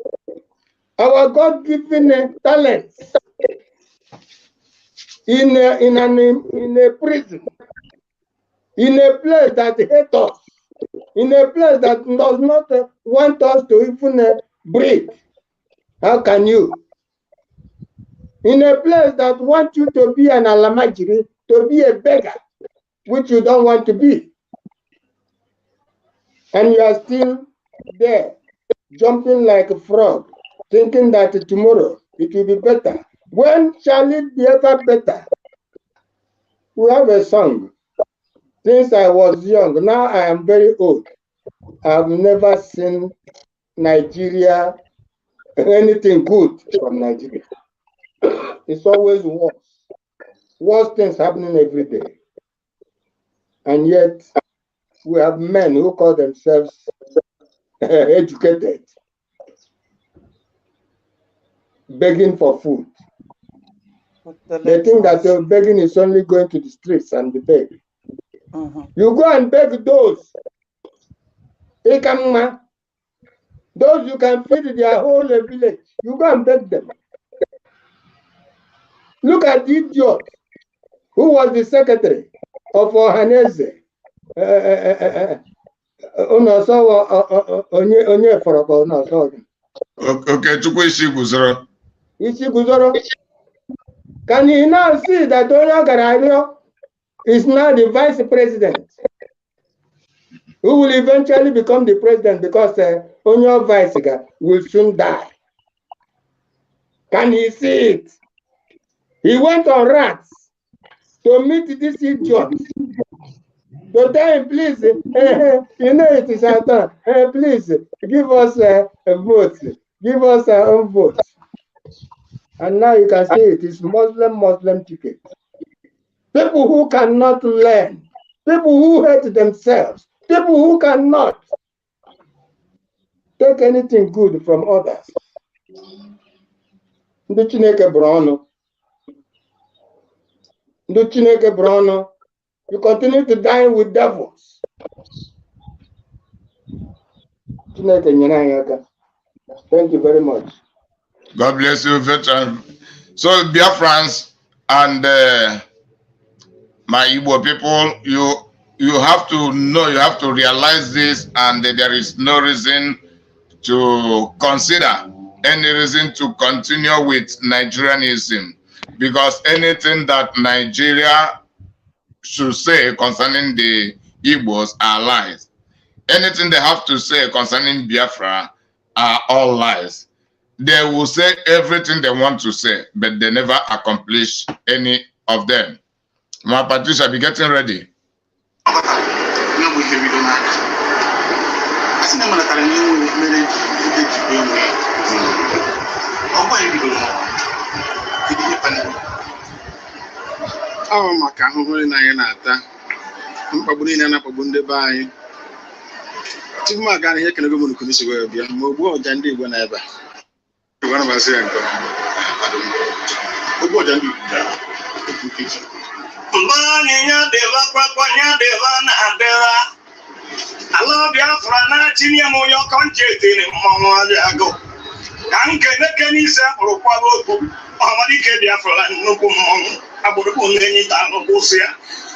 our God-given talents in a prison, in a place that hates us, in a place that does not want us to even breathe? How can you? In a place that wants you to be an alamajiri, to be a beggar, which you don't want to be. And you are still there, jumping like a frog, thinking that tomorrow it will be better. When shall it be ever better? We have a song. Since I was young, now I am very old. I've never seen Nigeria, anything good from Nigeria. It's always worse. Worse things happening every day. And yet, we have men who call themselves educated, begging for food. They think that begging is only going to the streets and the beg. You go and beg those Ikamma. Those you can feed their whole village, you go and beg them. Look at the idiot who was the secretary of Ohaneze. Okay, Chukwu Ishiguzoro. Can you now see that Onye Garario is now the vice president, who will eventually become the president because Onye vice will soon die? Can he see it? He went on rats to meet this idiot. So tell him, please, you know it is our turn. Please, give us a vote. Give us our own vote. And now you can see it is Muslim ticket. People who cannot learn, people who hate themselves, people who cannot take anything good from others. Ndị Chineke Brono, you continue to dine with devils. Thank you very much. God bless you, veteran. So, Biafrans and my Igbo people, you have to know, you have to realize this, and there is no reason to consider any reason to continue with Nigerianism, because anything that Nigeria should say concerning the Igbos are lies. Anything they have to say concerning Biafra are all lies. They will say everything they want to say, but they never accomplish any of them. My Patricia, be getting ready. Maka ahụhụ na anyị na-ata, mkpagbu niile na-akpagbu ndị be anyị. Tupu m aga n'ihe ekene gọvanọ Konisi wee bịa, ma ogbu ọja ndị Igbo na ebe a. Igbo na-amasị ya nke ogbu ọja ndị Igbo dara. Mbanya deva kwanya deva na deva. Ala Biafra na tinye mo yo konjete ni mmanwụ ago. Ka nke n'ise kpụrụ kwaba okwu. Ọmalike Biafra nnukwu mmanwụ. Agbụrụ na-enye ta n'ụkwụsị ya.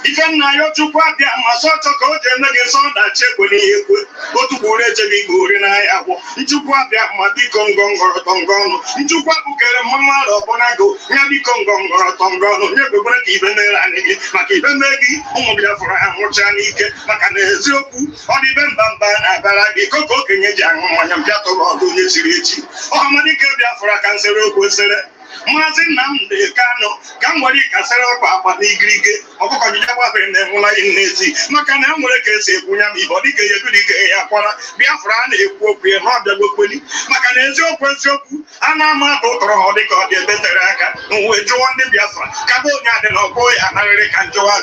Ife nna ya Chukwu abịa ma sọtọ ka o ji eme gị nsọ dachi ekwe n'ihe ekwe. Otu kwuru eche gị gori n'ahịa agwọ. Nchukwu abịa ma biko ngọngọrọ tọngọnụ. Nchukwu abụkere mmanwụ ala ọbụnago. Ya biko ngọngọrọ tọngọnụ. Nye kwekwere ka ibe mere anyị gị. Maka ibe mee gị ụmụ Biafra ha nwụchaa n'ike. Maka na eziokwu ọ dị ibe mba na-abara gị. Koko okenye ji aṅụ mmanya bịa tọrọ ọdụ onye chiri echi. Ọhamadike Biafra ka nsere okwu esere. Maazị Nnamdi Kanu ka m nwere kasịrị ọkwa akpa n'igirige ọkụkọ jide gbafere na-enwụla ya n'ezi maka na e nwere ka esi ekwu ya ma ibe ọ dịka ya ebiriga ya kwara Biafra a na-ekwu okwu ya na ọbịagbokweli maka na eziokwu a na-ama atụ ụtọrọ ọ dịka ọ dị ebe tere aka wee jụwa ndị Biafra ka bụ onye adị na ọkpọ ya anarịrị ka njọwa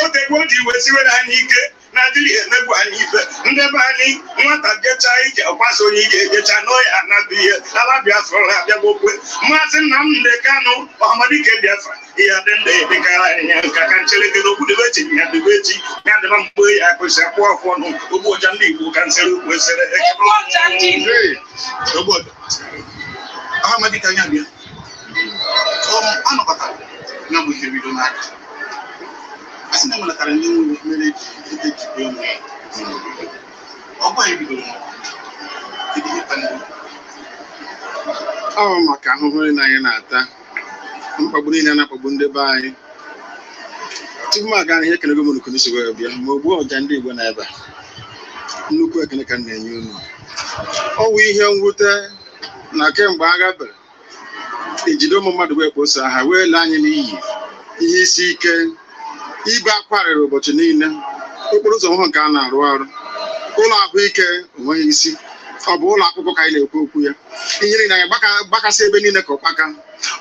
otegbo ji wee siwere anyị ike Nigeria emegbu anyị ife ndị be anyị nwata gechaa ije ọkwasa onye ije ejecha n'oya anabi ihe ala Biafra abịagbokwe Maazị Nnamdi Kanu Ọhamadike Biafra ihe adị ndị dịkara anyị ya nka ka ncheleke n'okwudebechi ya dịbechi ya dịba mgbe ya kwesị akwụ ọfọ nụ ogbu ọja ndị Igbo ka nsere okwu esere Ọhamadike anya bịa anọkọtara ya bụ ihe bido n'aka asị na mụlatara ndị nwere mere ide jibe onwe ọgba ebidoro maka ahụhụ na anyị na-ata mkpagbu niile na-akpagbu ndị be anyị. Tupu m aga n'ihe ekene gọvanọ Konisi wee bịa, ma ogbu ọja ndị Igbo na ebe a, nnukwu ekene ka m na-enye unu. Ọ wụ ihe mwute na kemgbe agha bere ejide ụmụ mmadụ wee kposa ha wee lee anyị n'iyi ihe isi ike ibe akwarịrị ụbọchị niile, okporo ụzọ ọhụrụ nke a na-arụ ọrụ, ụlọ ahụike onweghị isi, ọ bụ ụlọ akwụkwọ ka anyị na-ekwu okwu ya, ihe niile anyị gbakasị ebe niile ka ụkpaka,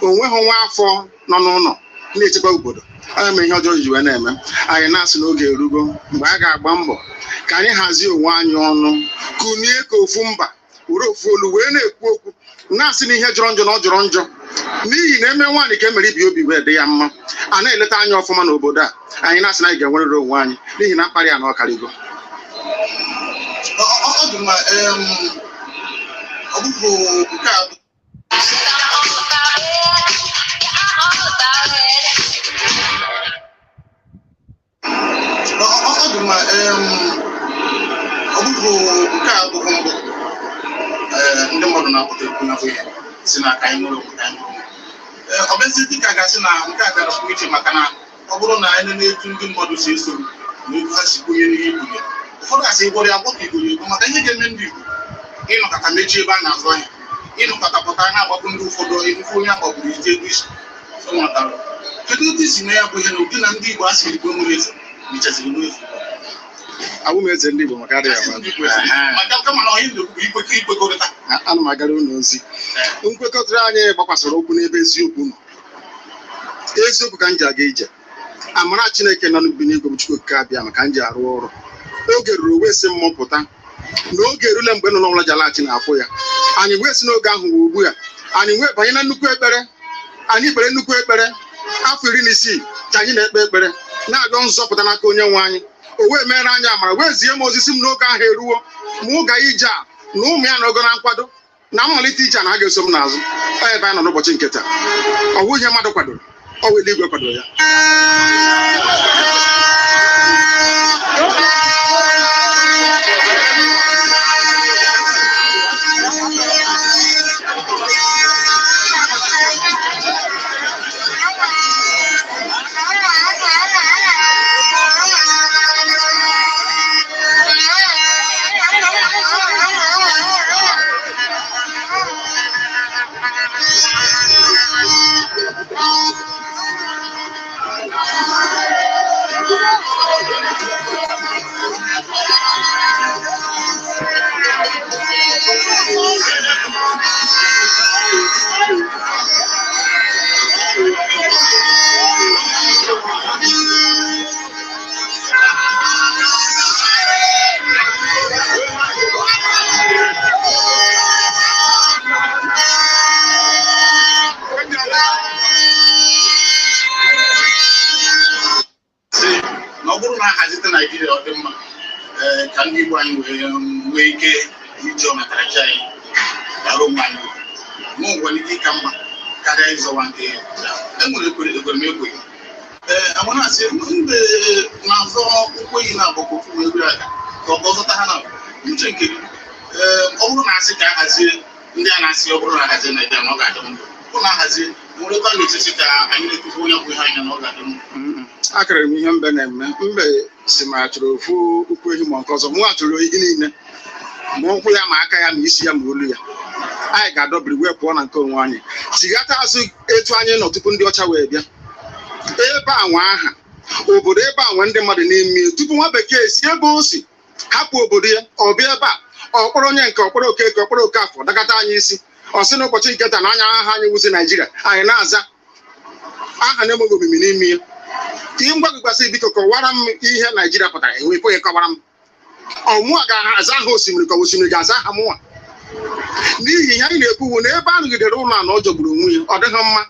onweghị nwa afọ nọ n'ụlọ na-echekwa obodo. Anyị ma ihe ọjọọ ji wee na-eme, anyị na-asị n'oge erugo mgbe a ga-agba mbọ ka anyị hazie onwe anyị ọnụ, kunie ka ofu mba were ofu olu wee na-ekwu okwu na-asị na ihe jọrọ njọ na ọ jọrọ njọ, n'ihi na eme nwaanyị ka emere ibi obi wee dị ya mma, a na-eleta anya ọfụma n'obodo a, anyị na-asị na anyị ga-enwerịrị onwe anyị n'ihi na mkparị a na ọkarịgo. ndị mmadụ na-apụta ekwu na si na aka anyị nwere ọbịazi dịka gasị na nke a gara pụrụ iche maka na ọ bụrụ na anyị na-etu ndị mmadụ si eso na etu ha si kwenye n'ihe ibunye ụfọdụ asị igbo ya gbakọ igbo igbo maka ihe ga-eme ndị igbo ịnọkọta mechie ebe a na-azụ ahịa ịnọkọta pụta na-agbapụ ndị ụfọdụ ife onye agbagburu ite ego isi nwatara kedu otu isi na ya bụ ihe na ụdị na ndị igbo a siri igbo nwere eze mechaziri n'efu abụ m eze ndị Igbo maka adịghị ana m agara ụlọ ozi nkwekọrịta anyị gbakwasara okwu n'ebe eziokwu nọ eziokwu ka m ji aga ije amara Chineke nọ n'ubi n'igwe bụ Chukwu ka abịa maka m ji arụ ọrụ oge ruru wee sị m pụta na oge erule mgbe nọ n'ụlọ jalachi na-akwụ ya anyị wee si n'oge ahụ wee ugbu a anyị wee banye na nnukwu ekpere anyị kpere nnukwu ekpere afọ 16 ka anyị na-ekpe ekpere na-arịọ nzọpụta n'aka onye nwe anyị o wee mere anyị amara wee zie m ozi si m n'oge ahụ eruo ma ụga ije a na ụmụ ya nọgo na nkwado na mmalite ije a na ha ga-eso m n'azụ ebe anyị nọ n'ụbọchị nke taa ọ bụ ihe mmadụ kwadoro ọ bụ eluigwe kwadoro ya Nigeria ọ dị mma ka ndị Igbo anyị nwee ike iji ọnatarachi anyị bara onwe anyị ma nwere ike ịka mma karịa ịzọwa nke enwere ekweremekwe amana asị mgbe na-azọ okwenyi na agbakọkwu wee bịa aga ka ọ zọta ha na uche nke ọ bụrụ na asị ka ahazie ndị a na-asị ọ bụrụ na ahazie Naịjirịa na ọ ga-adị mma ọ na-ahazie nwerekwa n'etiti ka anyị na-etufu onye bụ ihe anya na ọ ga-adị mma akara m ihe mbe na-eme mbe si ma chọrọ ofu ukwu ehi ma nke ọzọ mụ achọrọ ihe niile ma ụkwụ ya ma aka ya ma isi ya ma olu ya anyị ga-adọbiri wee pụọ na nke onwe anyị tighata azụ etu anyị nọ tupu ndị ọcha wee bịa ebe a nwa aha obodo ebe a nwe ndị mmadụ n'ime tupu nwa bekee si ebe o si hapụ obodo ya ọ bịa ebe a ọkpọrọ onye nke ọkpọrọ Okeke ọkpọrọ Okafọ dakọta anyị isi ọ sị n'ụbọchị nke taa na anya aha anyị wuzi Naijiria anyị na-aza aha na-enweghị omimi n'ime ya ihe mgbagbasị biko kọwara m ihe Naijiria pụtara enwekweghị kọwara m ọmụa ga-aza aha osimiri ka osimiri ga-aza aha mụnwa n'ihi ihe anyị na-ekwuwu na ebe a rụgidere ụlọ na ọ jọgburu onwe ya ọ dịghị mma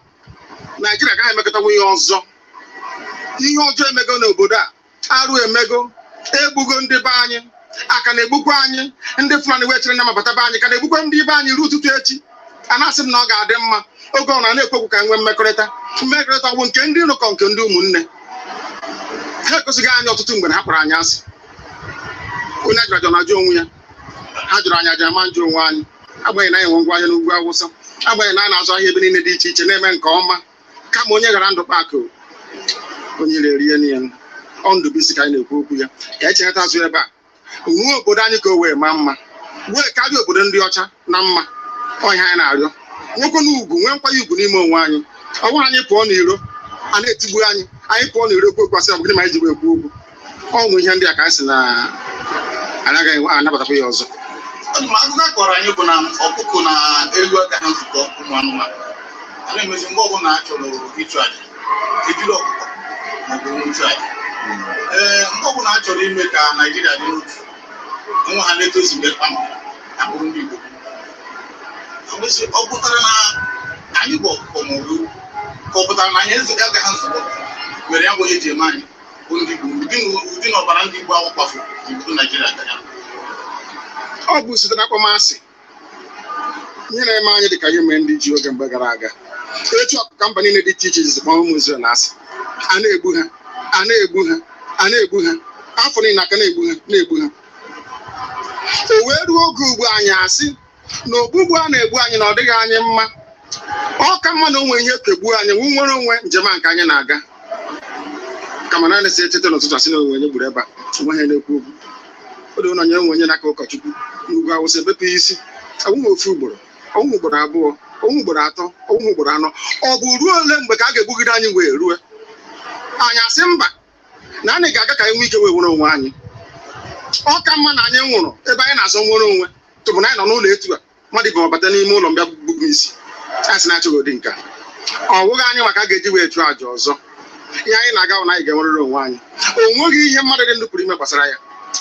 Naijiria gaghị emekọtanwu ihe ọzọ ihe ọjọọ emego n'obodo a arụ emego egbugo ndị be anyị aka na-egbukwa anyị ndị Fulani wee chere na mabata be anyị ka na-egbukwa ndị be anyị ruo ụtụtụ echi a na-asị m na ọ ga-adị mma oge ọ na-ekwekwu ka nwee mmekọrịta bụ nke ndị nụkọ nke ndị ụmụnne ha ekosighị anyị ọtụtụ mgbe na ha kpara anyị asị onye ajụrụ na-ajụ onwe ya ha jụrụ anyị aja ma njụ onwe anyị agbanyeghị na anyị nwe ngwa ahịa n'ugwu Awụsa agbanyeghị na a na-azụ ahịa ebe niile dị iche iche na-eme nke ọma kama onye gara ndụ kpakụ onye na-erie n'ihe ọ Ndụbụisi ka anyị na-ekwu okwu ya ka echekata azụ ebe a nwee obodo anyị ka o wee maa mma wee karịa obodo ndị ọcha na mma ọhịa anyị na-arịọ nwekwe n'ugwu nwee nkwanye ugwu n'ime onwe anyị ọ bụrụ anyị pụọ n'iro a na-etigbu anyị pụọ n'iro okwu ekwasị ọ bụ gịnị ma anyị ji ekwu okwu ọnwụ ihe ndị a ka anyị si na anaghị anabatakwa ya ọzọ akụkọ akọrọ anyị bụ na ọkụkọ na elu aka ha nzukọ ụmụ anụmanụ a na-emezi mgbe ọbụla a chọrọ ịchụ aja ejiri ọkụkọ maọbụ nwụchụ aja mgbe ọbụla a chọrọ ime ka Naijiria dị n'otu nwa ha na-etozibe kpam abụrụ ndị Igbo ọ pụtara na anyị bụ ọkụkọ maọbụ ka ọ pụtara na anyị agaghị nzukọ nwere ya bụ eji eme anyị bụ ndị Igbo ụdị na ọbara ndị Igbo ahụ kpafu n'obodo Naijiria gara ọ bụ site na akpọmasị ihe na-eme anyị dị ka ihe mere ndị ji oge mgbe gara aga. Etu ọkụka mba niile dị iche iche ji kpọọ ụmụ Izrel asị, a na-egbu ha, a na-egbu ha, a na-egbu ha, afọ niile aka na-egbu ha na-egbu ha. O wee ruo oge ugbu anyị asị na ogbugbu a na-egbu anyị na ọ dịghị anyị mma. Ọ ka mma na onwe ihe kegbuo anyị nwere onwe njem a nke anyị na-aga, kama na na-esi echeta n'ụtụtụ asị na onwe onye gburu ebe a nwe ihe na-ekwu okwu. O dị onye onwe onye n'aka ụkọchukwu n'ugwu Awụsa ebepụ isi ọnwụ ofu ugboro, ọnwụ ugboro abụọ, ọnwụ ugboro atọ, ọnwụ ugboro anọ. Ọ bụ ruo ole mgbe ka a ga-egbugide anyị wee rue anyị asị mba na anyị ga-aga ka anyị nwee ike wee nwere onwe anyị? Ọ ka mma na anyị nwụrụ ebe anyị na-azọ nwere onwe tupu na anyị nọ n'ụlọ etu a mmadụ bụ ọbata n'ime ụlọ mbịa gbugbu isi anyị sị na-achọghị ụdị nke ọ bụghị anyị maka a ga-eji wee chụọ àjà ọzọ. Ihe anyị na-aga na anyị ga-enwerịrị onwe anyị. O nweghị ihe mmadụ dị ndụ pụrụ ime gbasara ya.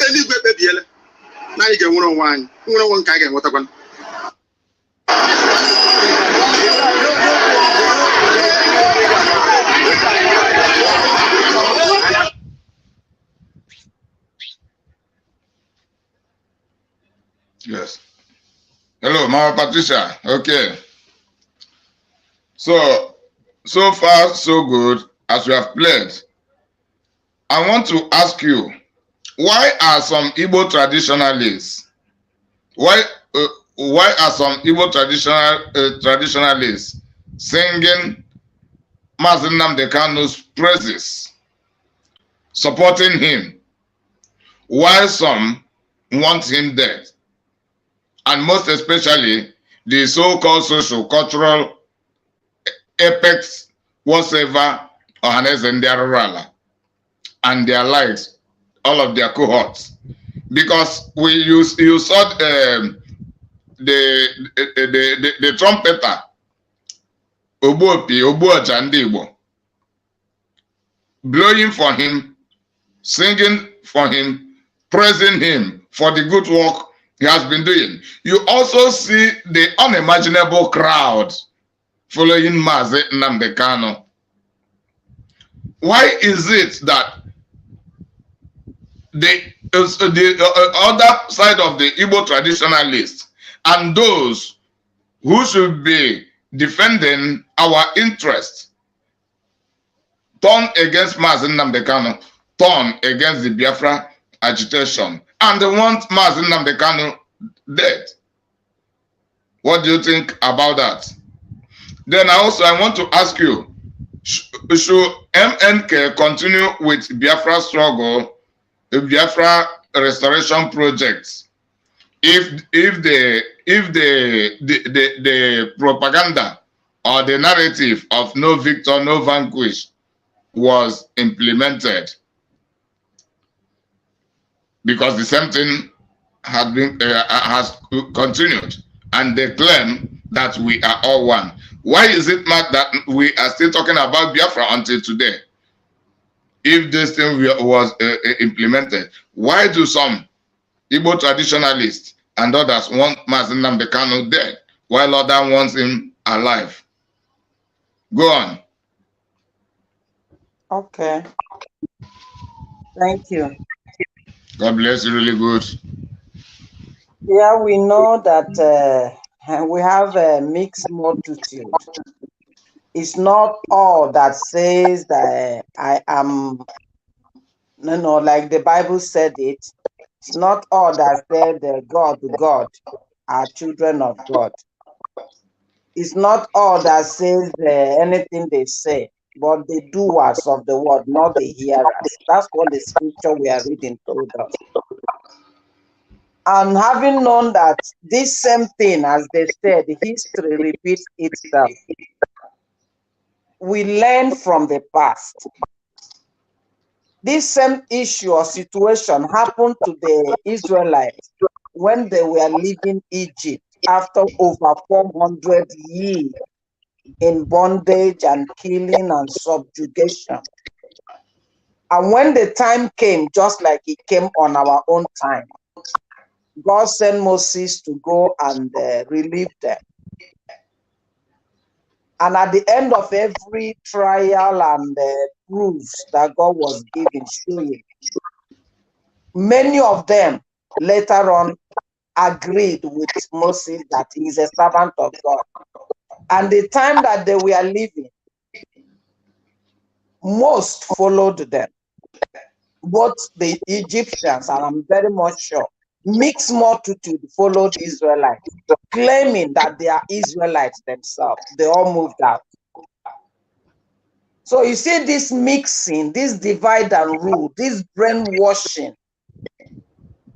Eluigwe ekpebiela na anyị ga-enwere onwe anyị, nwere onwe nke anyị ga-enwetakwa. Yes. Hello, Mama Patricia. Okay. So far, so good as we have played. I want to ask you, why are some Igbo traditionalists, why are some Igbo traditionalists singing Mazi Nnamdi Kanu's praises, supporting him, while some want him dead? And most especially the so-called social cultural apex whatsoever Ohanes and their Rala and their likes, all of their cohorts, because you saw the trumpeter Ogbuoja Ndị Igbo blowing for him, singing for him, praising him for the good work he has been doing. You also see the unimaginable crowd following Mazi Nnamdi Kanu. Why is it that the other side of the Igbo traditionalists and those who should be defending our interests turn against Mazi Nnamdi Kanu, turn against the Biafra agitation, and they want Mazi Nnamdi Kanu dead? What do you think about that? Then I want to ask you, should MNK continue with Biafra struggle, the Biafra restoration projects, if the propaganda or the narrative of no victor, no vanquish was implemented? Because the same thing had been has continued, and they claim that we are all one. Why is it not that we are still talking about Biafra until today? If this thing was implemented, why do some Igbo traditionalists and others want Mazi Nnamdi Kanu dead, while others want him alive? Go on. Okay. Thank you. God bless you, really good. Yeah, we know that we have a mixed multitude. It's not all that says that I am, like the Bible said it. It's not all that said God are children of God. It's not all that says anything they say, but the doers of the word, not the hearers. That's what the scripture we are reading told us. And having known that this same thing, as they said, history repeats itself, we learn from the past. This same issue or situation happened to the Israelites when they were leaving Egypt after over 400 years in bondage and killing and subjugation. And when the time came, just like it came on our own time, God sent Moses to go and relieve them. And at the end of every trial and proofs that God was giving, showing, many of them later on agreed with Moses that he is a servant of God. And the time that they were living, most followed them. Both the Egyptians, and I'm very much sure, mixed multitude followed Israelites, claiming that they are Israelites themselves. They all moved out. So you see this mixing, this divide and rule, this brainwashing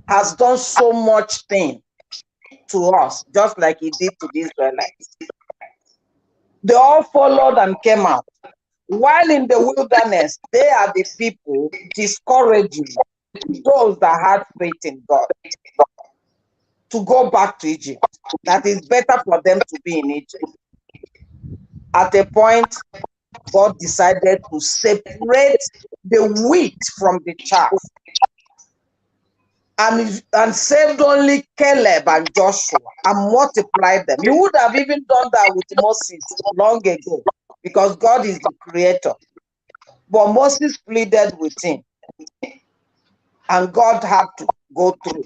has done so much thing to us, just like it did to the Israelites. They all followed and came out. While in the wilderness, they are the people discouraging those that had faith in God to go back to Egypt. That is better for them to be in Egypt. At a point, God decided to separate the wheat from the chaff and saved only Caleb and Joshua and multiplied them. He would have even done that with Moses long ago because God is the creator. But Moses pleaded with him and God had to go through.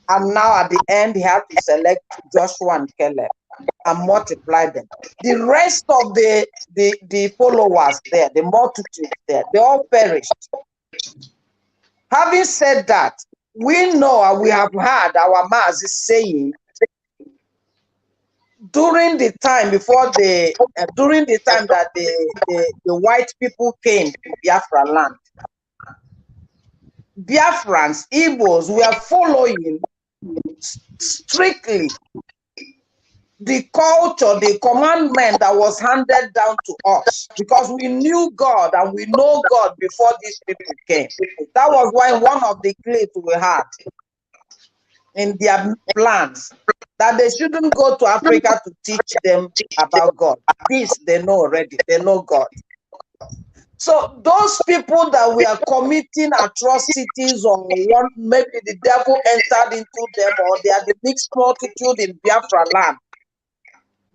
And now at the end, he had to select Joshua and Caleb and multiply them. The rest of the followers there, the multitude there, they all perished. Having said that, we know and we have heard our Mazi saying during the time that the white people came to Biafra land, Biafrans, Igbos were following strictly the culture, the commandment that was handed down to us, because we knew God and we know God before these people came. That was why one of the clips we had in their plans, that they shouldn't go to Africa to teach them about God. This they know already, they know God. So those people that were committing atrocities or maybe the devil entered into them, or they are the mixed multitude in Biafra land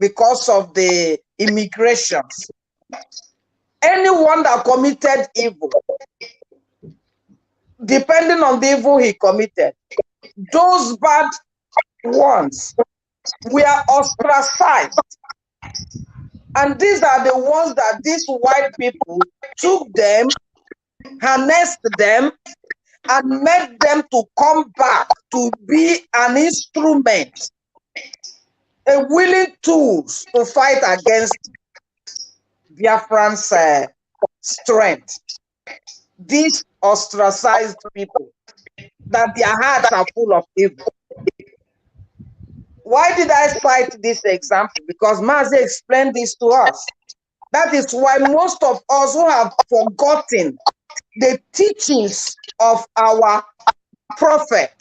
because of the immigrations. Anyone that committed evil, depending on the evil he committed, those bad ones were ostracized. And these are the ones that these white people took them, harnessed them, and made them to come back to be an instrument, a willing tool to fight against Biafran's strength. These ostracized people, that their hearts are full of evil. Why did I cite this example? Because Mazi explained this to us. That is why most of us who have forgotten the teachings of our prophet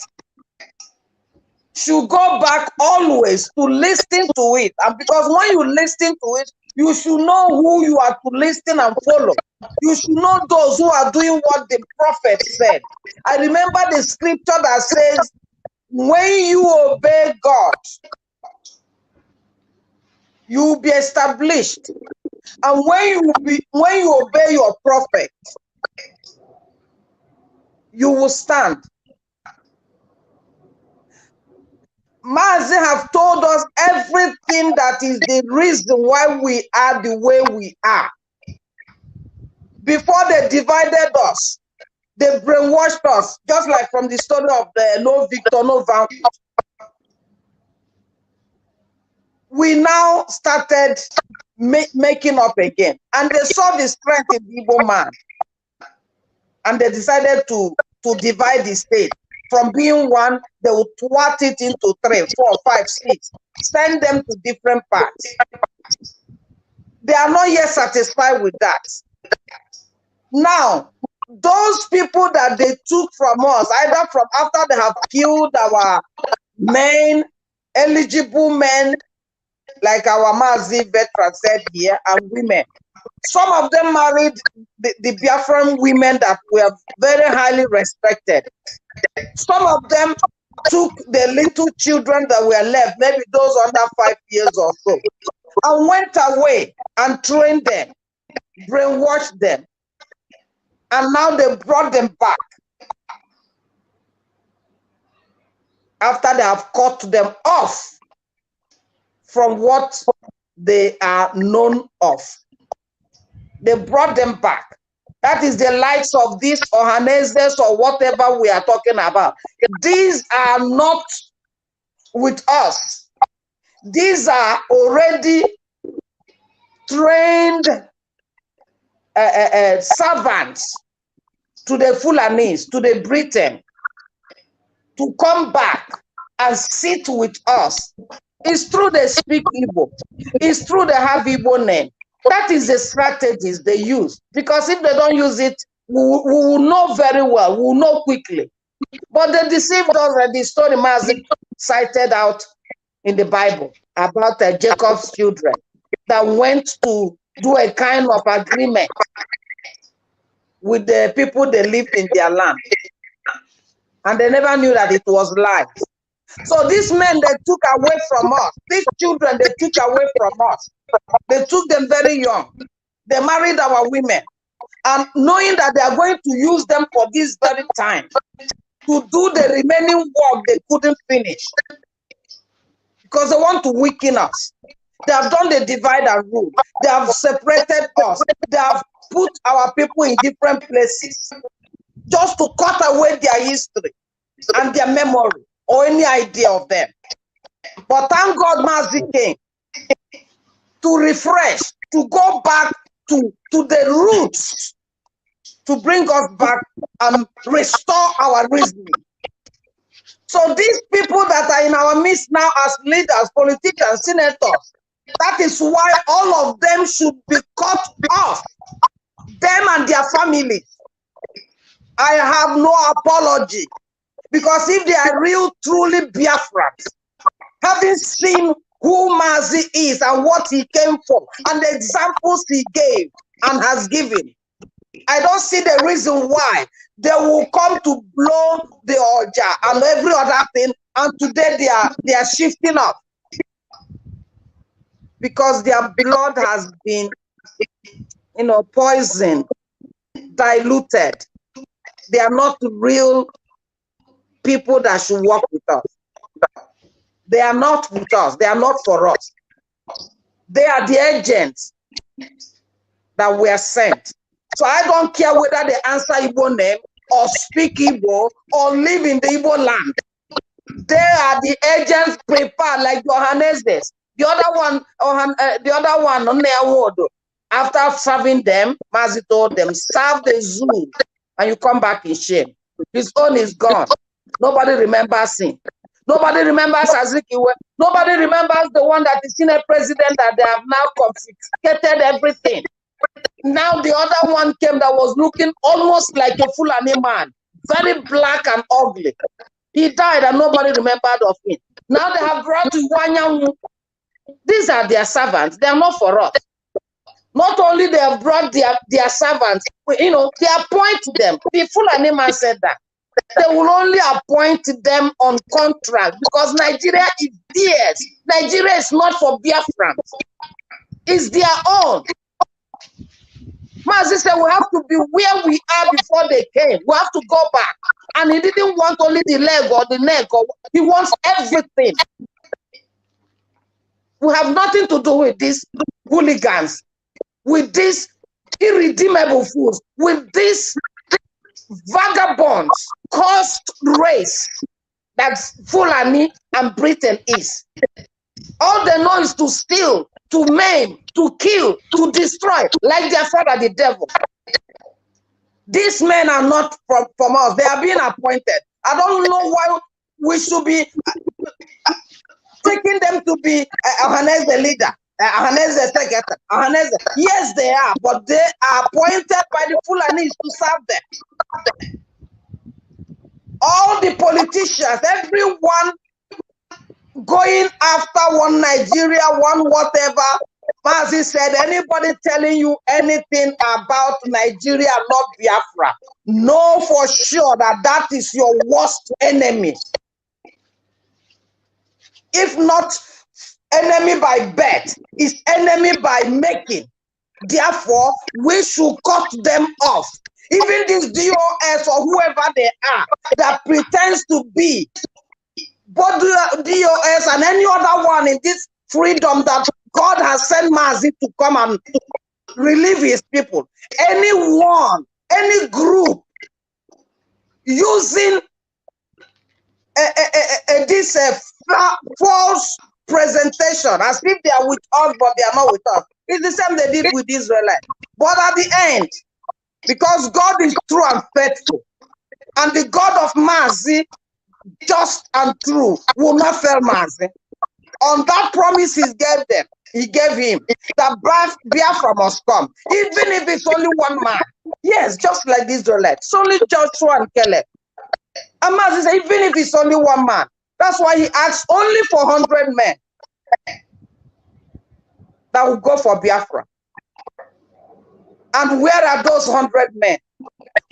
should go back always to listen to it. And because when you listen to it, you should know who you are to listen and follow. You should know those who are doing what the prophet said. I remember the scripture that says, when you obey God, you will be established. And when you obey your prophet, you will stand. Mazi have told us everything that is the reason why we are the way we are. Before they divided us, they brainwashed us, just like from the story of the no victor, no vanquish. We now started making up again. And they saw the strength in the Igbo man. And they decided to divide the state. From being one, they would twat it into 3, 4, 5, 6. Send them to different parts. They are not yet satisfied with that. Now, those people that they took from us, either from after they have killed our men, eligible men, like our Mazi veteran said here, and women. Some of them married the Biafran women that were very highly respected. Some of them took the little children that were left, maybe those under 5 years or so, and went away and trained them, brainwashed them, and now they brought them back. after they have cut them off from what they are known of. They brought them back. That is the likes of these Ohaneses or whatever we are talking about. These are not with us. These are already trained servants to the Fulanis, to the Britain, to come back and sit with us. It's true they speak Igbo. It's true they have Igbo name. That is the strategies they use. Because if they don't use it, we will know very well. We will know quickly. But they deceived us, and the story Mazi cited out in the Bible about Jacob's children that went to do a kind of agreement with the people they lived in their land. And they never knew that it was lies. So these men they took away from us. These children they took away from us. They took them very young. They married our women. And knowing that they are going to use them for this very time to do the remaining work they couldn't finish. Because they want to weaken us. They have done the divide and rule. They have separated us. They have put our people in different places just to cut away their history and their memory or any idea of them. But thank God Mazi came to refresh, to go back to the roots, to bring us back and restore our reasoning. So these people that are in our midst now as leaders, politicians, senators, that is why all of them should be cut off, them and their families. I have no apology, because if they are real, truly Biafrans, having seen who Mazi is and what he came for, and the examples he gave and has given, I don't see the reason why they will come to blow the Oja and every other thing, and today they are shifting up. Because their blood has been, poisoned, diluted. They are not real people that should work with us. They are not with us. They are not for us. They are the agents that were sent. So I don't care whether they answer Igbo name or speak Igbo or live in the Igbo land. They are the agents prepared, like Johannes. The other one, on their word. After serving them, Mazi told them, serve the zoo and you come back in shame. His own is gone. Nobody remembers him. Nobody remembers Azikiwe. Nobody remembers the one that is Senate president that they have now confiscated everything. Now the other one came that was looking almost like a Fulani man, very black and ugly. He died and nobody remembered of him. Now they have brought to Wanyamu. These are their servants. They are not for us. Not only they have brought their servants, they appoint them. The Fulani man said that. They will only appoint them on contract because Nigeria is theirs. Nigeria is not for Biafrans. It's their own. Mazi said we have to be where we are before they came. We have to go back. And he didn't want only the leg or the neck. He wants everything. We have nothing to do with these hooligans, with these irredeemable fools, with these vagabonds, cursed race that Fulani and Britain is. All they know is to steal, to maim, to kill, to destroy, like their father, the devil. These men are not from us. They are being appointed. I don't know why we should be taking them to be Ohanes the leader, Ohanes the secretary, Yes, they are, but they are appointed by the Fulanis to serve them. All the politicians, everyone going after one Nigeria, one whatever. Mazi said, anybody telling you anything about Nigeria, not Biafra, know for sure that is your worst enemy. If not enemy by birth, is enemy by making. Therefore, we should cut them off. Even this DOS or whoever they are that pretends to be both DOS and any other one in this freedom that God has sent Mazi to come and relieve his people. Anyone, any group using this false presentation as if they are with us, but they are not with us. It's the same they did with Israelites. But at the end, because God is true and faithful, and the God of Mazi, just and true, will not fail Mazi. On that promise he gave him, that Biafra must come, even if it's only one man. Yes, just like the Israelites, only Joshua and Caleb. And Mazi said, even if it's only one man. That's why he asked only for 100 men that will go for Biafra. And where are those 100 men?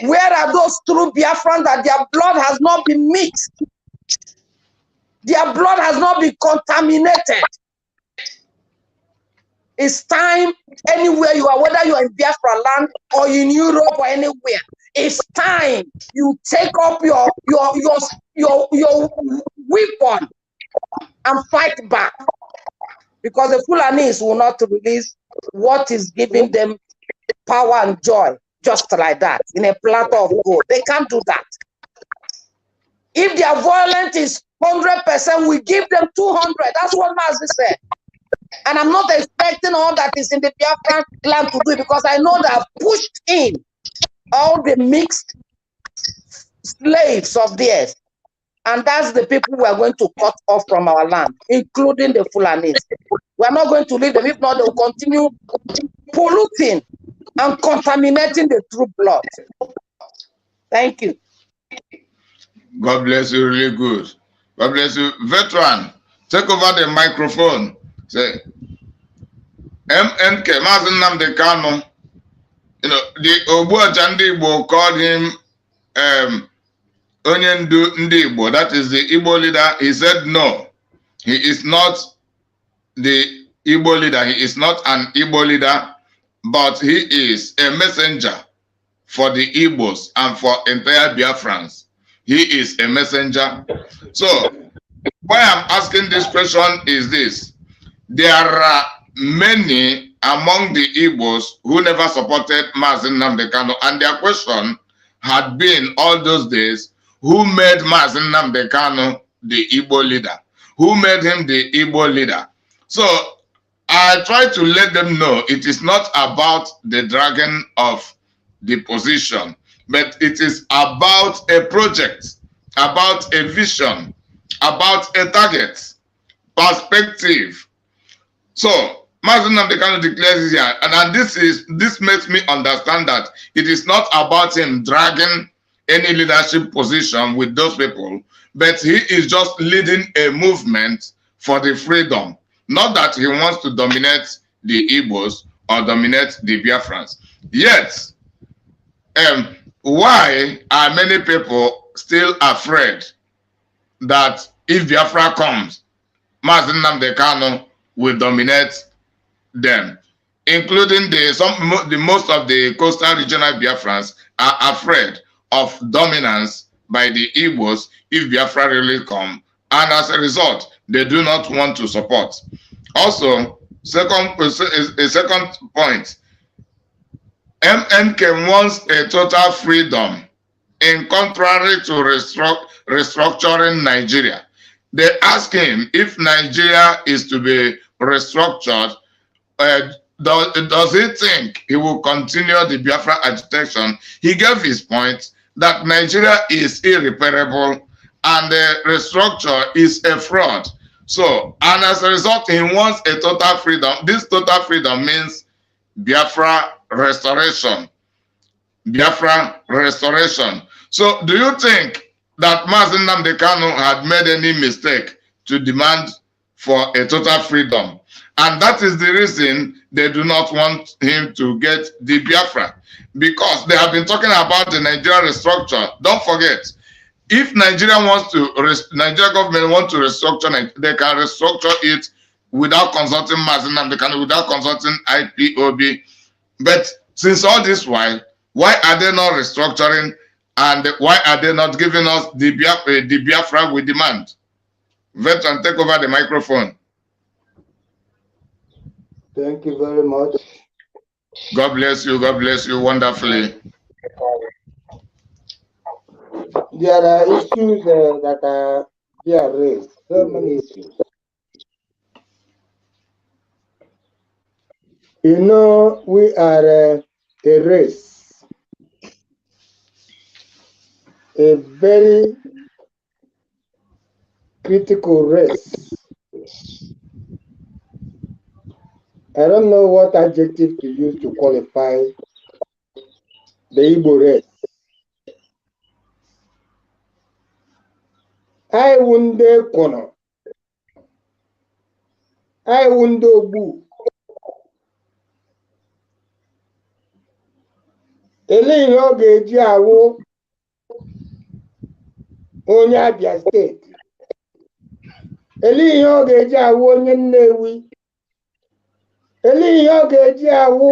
Where are those true Biafrans that their blood has not been mixed? Their blood has not been contaminated. It's time, anywhere you are, whether you are in Biafra land or in Europe or anywhere, it's time you take up your weapon and fight back. Because the Fulanis will not release what is giving them power and joy just like that, in a platter of gold. They can't do that. If their violence is 100%, we give them 200. That's what Mazi said. And I'm not expecting all that is in the Biafran land to do it, because I know they have pushed in all the mixed slaves of theirs. And that's the people we are going to cut off from our land, including the Fulanis. We are not going to leave them. If not, they will continue polluting and contaminating the true blood. Thank you. God bless you, really good. God bless you. Veteran, take over the microphone. Say, MNK, Mazi Nnamdi Kanu, you know, the Ogbuaja Ndi Igbo called him Onyendu Ndi Igbo, that is the Igbo leader. He said no, he is not the Igbo leader. He is not an Igbo leader, but he is a messenger for the Igbos and for entire Biafrans. He is a messenger. So, why I'm asking this question is this. There are many among the Igbos who never supported Mazi Nnamdi Kanu, and their question had been all those days, who made Mazi Nnamdi Kanu the Igbo leader? Who made him the Igbo leader? So I try to let them know it is not about the dragging of the position, but it is about a project, about a vision, about a target, perspective. So Mazi Nnamdi Kanu declares here, and this makes me understand that it is not about him dragging any leadership position with those people, but he is just leading a movement for the freedom. Not that he wants to dominate the Igbos or dominate the Biafrans. Yet, why are many people still afraid that if Biafra comes, Mazi Nnamdi Kanu will dominate them? Including the most of the coastal regional Biafrans are afraid of dominance by the Igbos if Biafra really come, and as a result, they do not want to support. Also, second point, MNK wants a total freedom in contrary to restructuring Nigeria. They ask him if Nigeria is to be restructured, does he think he will continue the Biafra agitation? He gave his point that Nigeria is irreparable and the restructure is a fraud. So, and as a result, he wants a total freedom. This total freedom means Biafra restoration. Biafra restoration. So, do you think that Mazi Nnamdi Kanu had made any mistake to demand for a total freedom? And that is the reason they do not want him to get the Biafra, because they have been talking about the Nigerian restructure. Don't forget, if Nigeria government wants to restructure, they can restructure it without consulting Mazi Nnamdi Kanu, without consulting IPOB. But since all this while, why are they not restructuring, and why are they not giving us the Biafra we demand? Veteran, take over the microphone. Thank you very much. God bless you. God bless you wonderfully. There are issues that are being raised. So many issues. You know, we are a race, a very critical race. I don't know what adjective to use to qualify the Igbo race. I wunde kono. I wunde ogbu. Eléyìí ọ ga-eji awụ onye Abia steeti. Eléyìí ọ ga-eji awụ onye Nnewi. Eléyìí ọ ga-eji awụ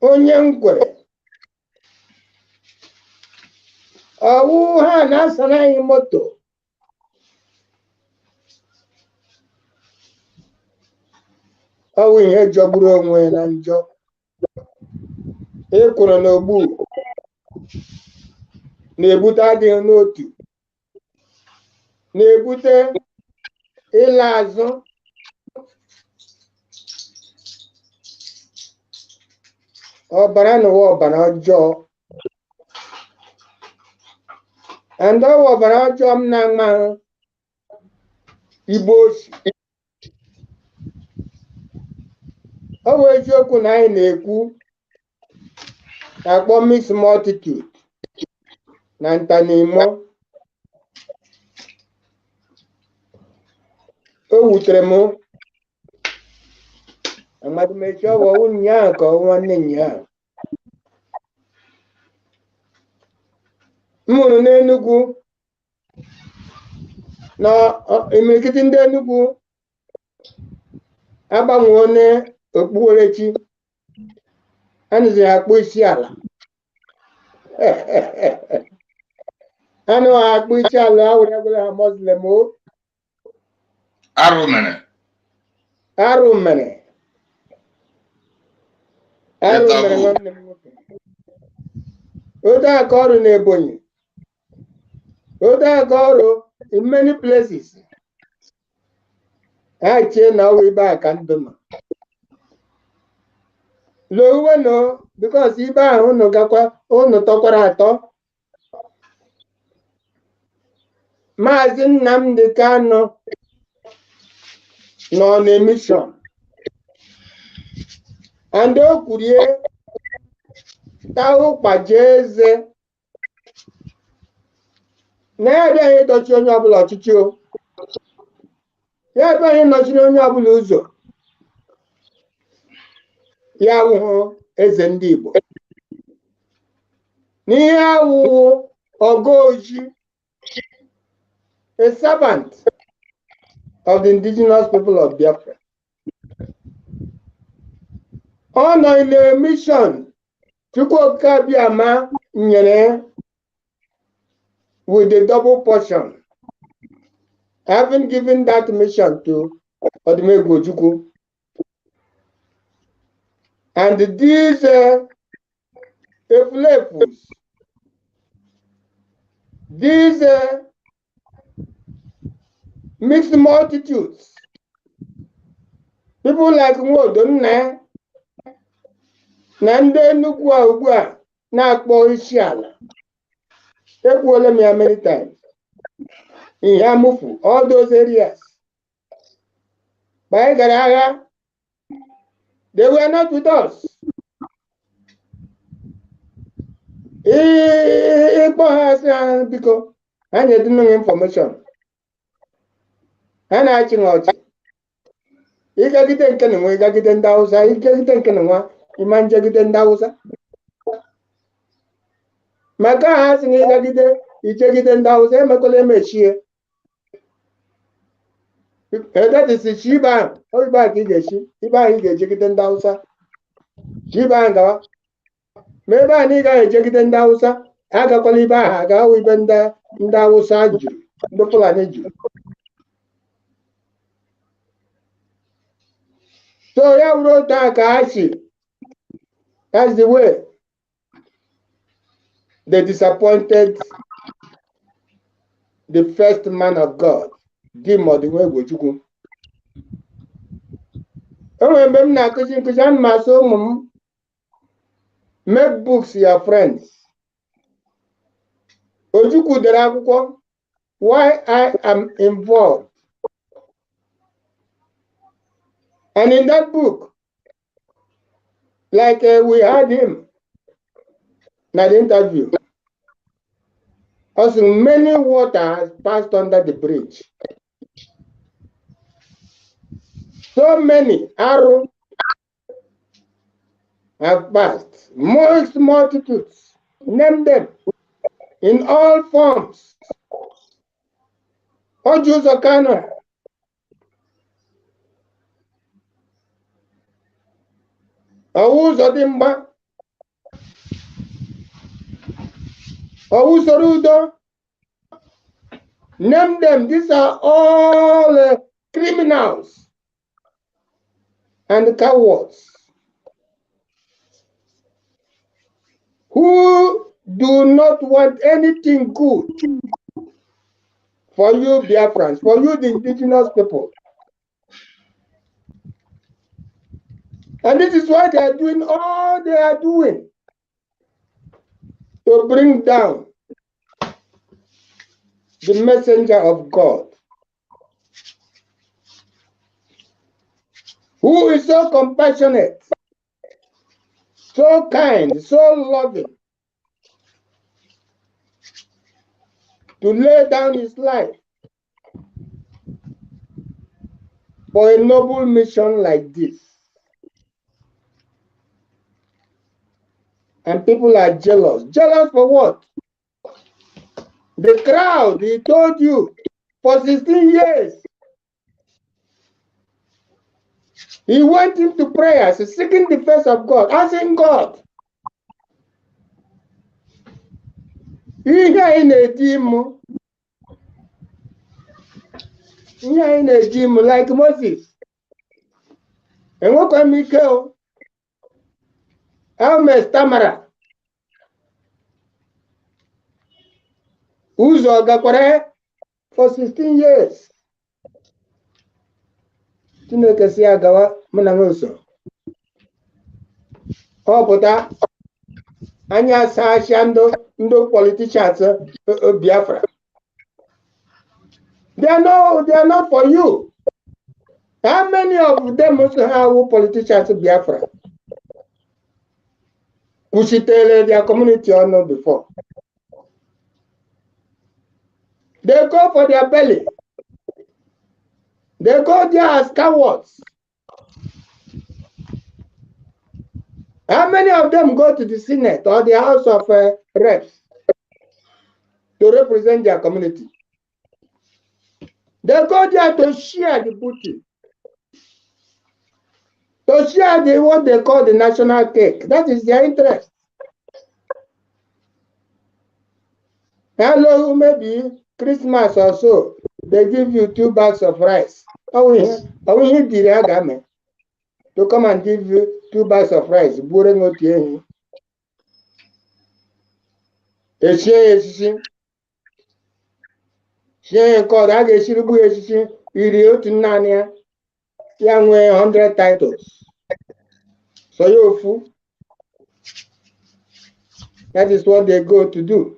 onye Ngwere. Ọwụ ha na-asara anyị moto. Ọwụ ihe jọgburu onwe na njọ. Ịkwụrụ n'ogbu na-ebute adịghị n'otu, na-ebute ịla azụ, ọbara n'ụwa ọbara ọjọọ. And ọwa ọbara ọjọọ m na-ama Igbo oshi. Ọ bụ eziokwu na anyị na-ekwu akpọ mixed multitude na ntanimo. O wutere m amadimechi ọwọ ụnyaahụ ka nwanne nyaahụ. M hụrụ n'Enugu na imirikiti ndị Enugu agbanweone okpukperechi. Anụzi akpụ isi ala. Anụ akpụ isi ala awụrụ egwere ha Muslim o. Arụ mere. Arụ mere. Arụ mere nwanne m nwoke. Otu aka ọrụ n'Ebonyi. Otu aka ọrụ in many places. Ha chee na ọwụ ibe aka ndụ nọ. Lowe no, because ibe ahụ unu gakwa unu tọkwara atọ. Maazị Nnamdi Kanu nọ n'emission. And o kwurie taụ kpaje eze na ya abịaghị ịdọchi onye ọbụla ọchịchị o. Ya abịaghị ịnọchiri onye ọbụla ụzọ. Ya awụhụ eze ndị Igbo. N'ihe awụhụ Ogoji, a servant of the indigenous people of Biafra. Ọ nọ in a mission Chukwuka Abịama nyere with a double portion, having given that mission to Odumegwu Ojukwu. And these efulefus, these mixed multitudes, people like Nwodonna na ndị Enugu a ugbu a na-akpọ isi ala. Ekwuola m ya many times. Ihe amụfu all those areas. Mgbe anyị gara agha, they were not with us. Ịkpọ ha asị ha biko ha nyedịnụ information. Ha na-achị na ọchị. Ịgagide nke na nwa ịgagide ndị Hausa, ịgagide nke na nwa ịma njegide ndị Hausa. Maka ha sị na ịgagide ijegide ndị Hausa emekwala emechie. That is ibe ahụ. Ọ ibe ahụ ka ị ga-echi. Ibe ahụ ị ga-ejegide ndị Hausa. Ibe ahụ gawa. Ma ebe ahụ na ị gaghị ejegide ndị Hausa, agakwala ibe ahụ aga ibe ndị Hausa jụrụ. ndị Fulani ji. So ya wrote that Kashi. That's the way they disappointed the first man of God. Dim of the way Gojugu. Remember na Kushan Maso make books your friends. Ojuku Derakuko, why I am involved. And in that book, like we had him in the interview, also many water has passed under the bridge. So many arrows have passed, most multitudes, name them in all forms. Ojus Okano, Awuz Odimba, Awuz Orudo, name them. These are all criminals and cowards who do not want anything good for you Biafrans, for you the indigenous people. And this is why they are doing all they are doing to bring down the messenger of God, who is so compassionate, so kind, so loving, to lay down his life for a noble mission like this. And people are jealous. Jealous for what? The crowd, he told you, for 16 years, he went into prayers, seeking the face of God, asking God, ihe in a gym like Moses. And what can we kill? Hermes Tamara. Uzo Gakware for 16 years. Chineke si agawa mnangoso. Oputa anya sashando ndo politicians Biafra. They are not for you. How many of them also have politicians Biafra? Kushitele their community or not before. They go for their belly. They go there as cowards. How many of them go to the Senate or the House of Reps to represent their community? They go there to share the booty, to share what they call the national cake. That is their interest. Hello, maybe Christmas or so, they give you 2 bags of rice. Oh, we need the to come and give you 2 bags of rice. She called I guess you young 100 titles. So you fool. That is what they go to do.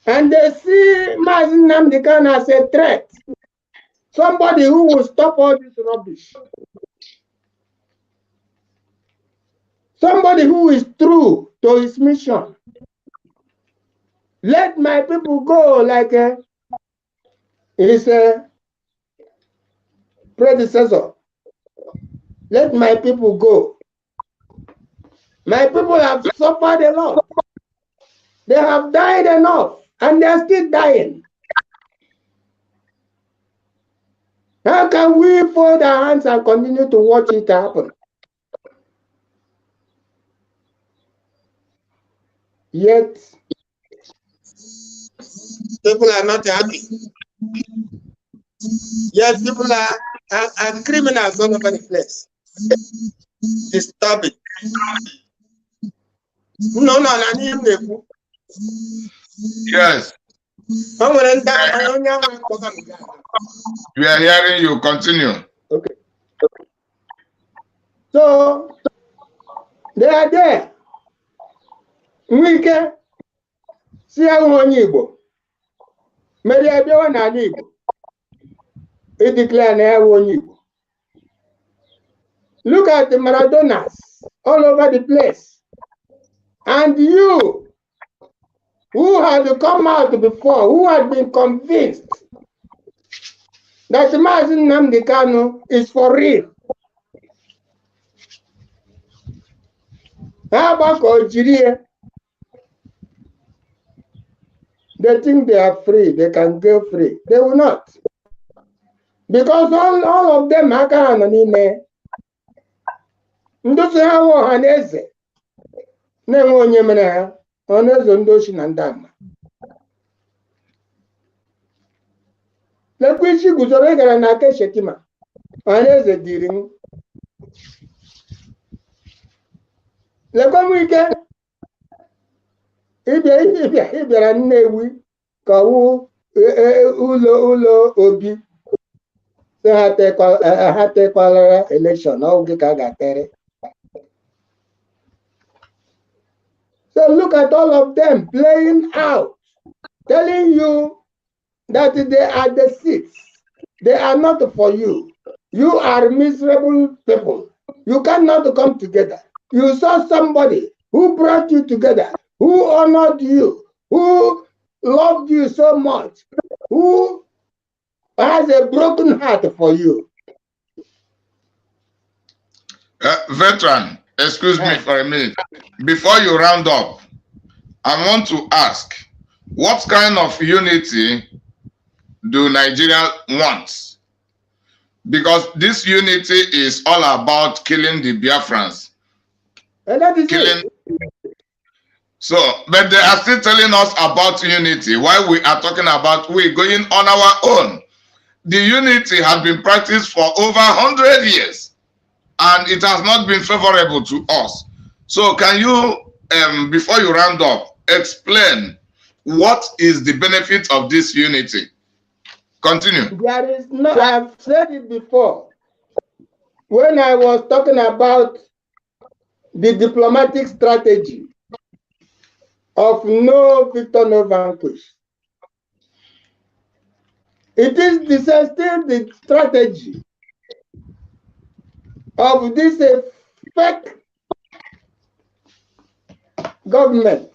And they see Mazi Nnamdi Kanu as a threat. Somebody who will stop all this rubbish. Somebody who is true to his mission. Let my people go like his predecessor. Let my people go. My people have suffered a lot. They have died enough, and they are still dying. How can we fold our hands and continue to watch it happen? Yet, People are not happy. Yes, people are criminals all over the place. Disturbing. No, Yes. We are hearing you. Continue. Okay. So they are there. We can see how onye Igbo. Maybe I don't want Igbo. It declare na onye Igbo. Look at the Maradonas all over the place. And you, who had come out before, who had been convinced that Mazi Nnamdi Kanu is for real. How about Nigeria? They think they are free, they can go free. They will not. Because all of them are anonymous. Ndosi ha wo haneze. Na-enwe onye mere ha, ọ na-ezo ndị ochi na ndị ama. Lekwa isi guzoro ị gara n'aka Shetima, ọ na-eze dịrị m. Lekwa m ike, ị bịara Nnewi ka ọ wụ ụlọ obi. Ha tekwala election, ọ gị ka a ga-atere. So look at all of them playing out, telling you that they are the seats. They are not for you. You are miserable people. You cannot come together. You saw somebody who brought you together, who honored you, who loved you so much, who has a broken heart for you. Veteran, excuse me for a minute. Before you round up, I want to ask, what kind of unity do Nigeria want? Because this unity is all about killing the Biafrans. And that is killing. So, but they are still telling us about unity while we are talking about we going on our own. The unity has been practiced for over 100 years and it has not been favorable to us. So can you, before you round up, explain what is the benefit of this unity? Continue. There is no, I've said it before. When I was talking about the diplomatic strategy of no victor, no vanquish. It is still the strategy of this fake government.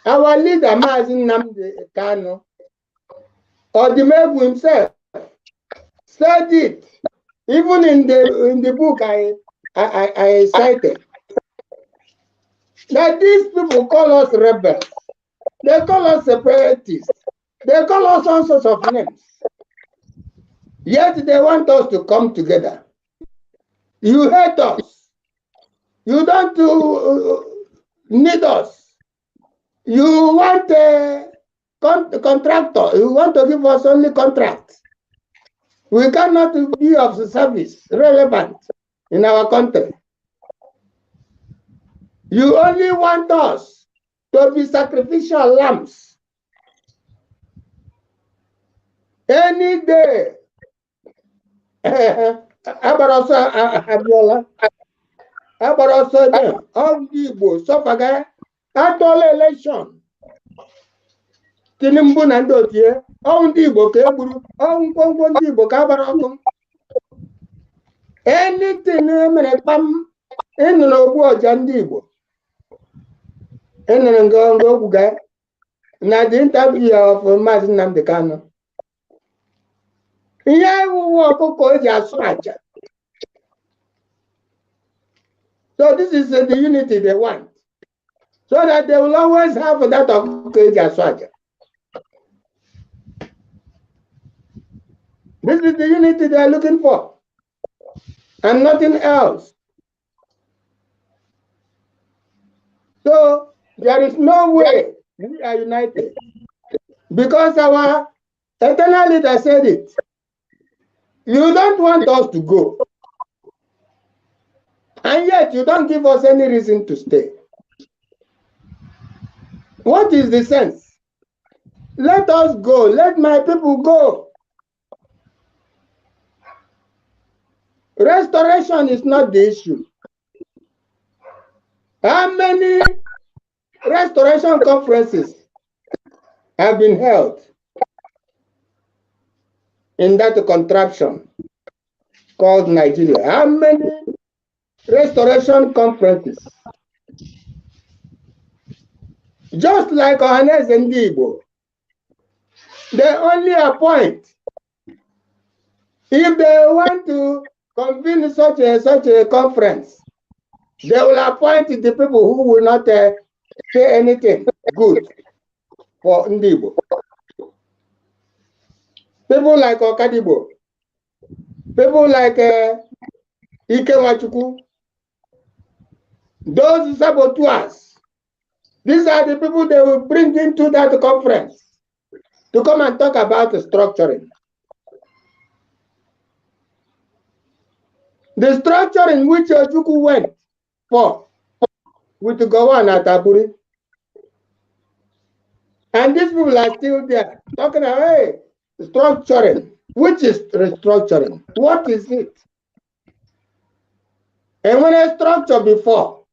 Our leader, Mazi Nnamdi Kanu, or the Mebu himself, said it, even in the book I cited, that these people call us rebels, they call us separatists, they call us all sorts of names. Yet they want us to come together. You hate us. You don't need us. You want a contractor. You want to give us only contracts. We cannot be of service, relevant in our country. You only want us to be sacrificial lambs. Any day, Abarosa Abiola, Abarosa, all Igbo, Sofaga, at all election. Tinimbu Nandotie, all Igbo, Keburu, all Igbo, Kabarokum. Anything in the Lobo Jandibo. In the Ngongo guy, na the interview of Mazi Nnamdi Kanu. So this is the unity they want. So that they will always have that of Swaja. This is the unity they are looking for. And nothing else. So there is no way we are united. Because our eternal leader said it. You don't want us to go. And yet you don't give us any reason to stay. What is the sense? Let us go. Let my people go. Restoration is not the issue. How many restoration conferences have been held in that contraption called Nigeria? How many restoration conferences? Just like Ohanes and Igbo, they only appoint. If they want to convene such a conference, they will appoint the people who will not say anything good for Ndibo. People like Okadibo, people like Ike, those saboteurs, these are the people they will bring into that conference to come and talk about the structuring. The structure in which Ojuku went for with Gowan at Aburi. And these people are still there talking about, hey, structuring. Which is restructuring? What is it? And when I structure before,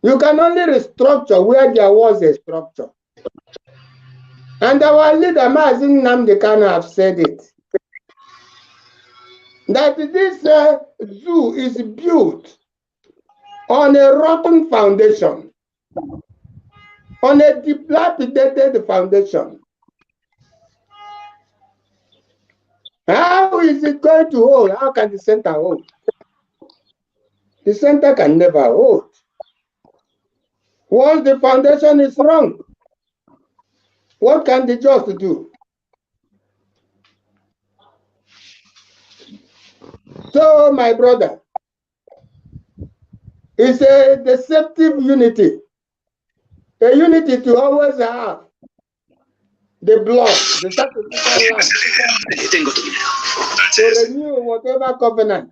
you can only restructure where there was a structure. And our leader, Mazin Namdekano, have said it. That this zoo is built on a rotten foundation, on a dilapidated foundation. How is it going to hold? How can the center hold? The center can never hold. Once the foundation is wrong, what can the just do? So, my brother, it's a deceptive unity. A unity to always have the blood, the sacrificial lamb, to renew whatever covenant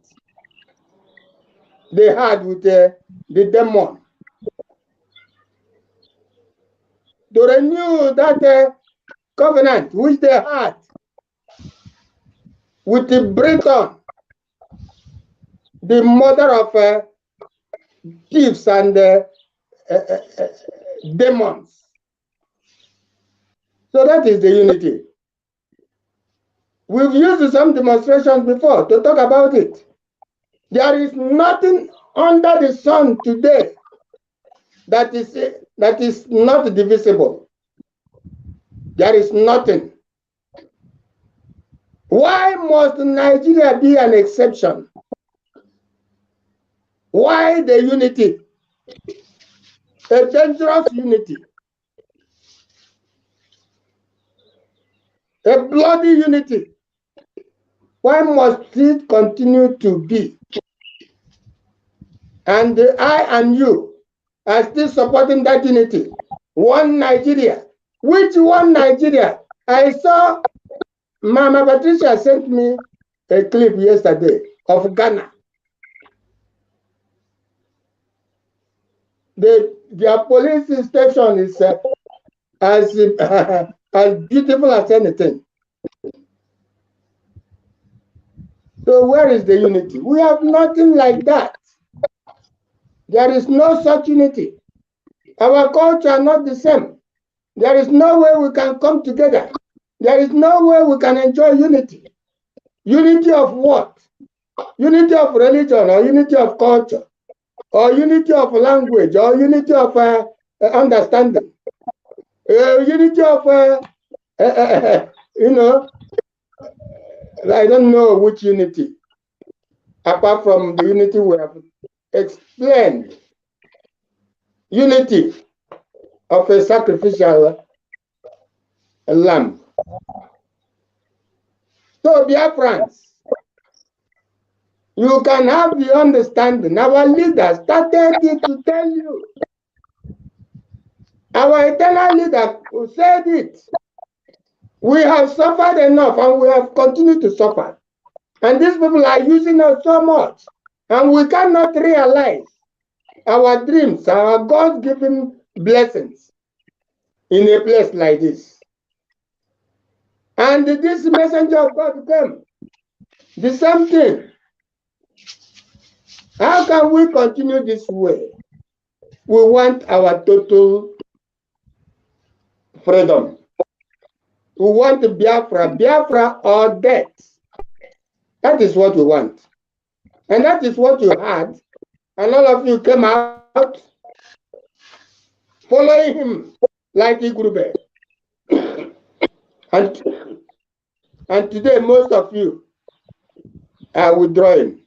they had with the demon. To renew that covenant which they had with the Briton, the mother of thieves and demons. So that is the unity. We've used some demonstrations before to talk about it. There is nothing under the sun today that is not divisible. There is nothing. Why must Nigeria be an exception? Why the unity? A dangerous unity. A bloody unity. Why must it continue to be? And I and you are still supporting that unity. One Nigeria. Which one Nigeria? I saw Mama Patricia sent me a clip yesterday of Ghana. Their police station is as beautiful as anything. So where is the unity? We have nothing like that. There is no such unity. Our culture are not the same. There is no way we can come together. There is no way we can enjoy unity. Unity of what? Unity of religion or unity of culture or unity of language or unity of understanding. Unity of, you know, I don't know which unity, apart from the unity we have explained. Unity of a sacrificial lamb. So, dear friends, you can have the understanding. Our leaders started it to tell you Our eternal leader said it. We have suffered enough and we have continued to suffer. And these people are using us so much. And we cannot realize our dreams, our God-given blessings in a place like this. And this messenger of God came. The same thing. How can we continue this way? We want our total freedom. We want Biafra, Biafra or death. That is what we want. And that is what you had. And all of you came out following him like Igrube. And today, most of you are withdrawing.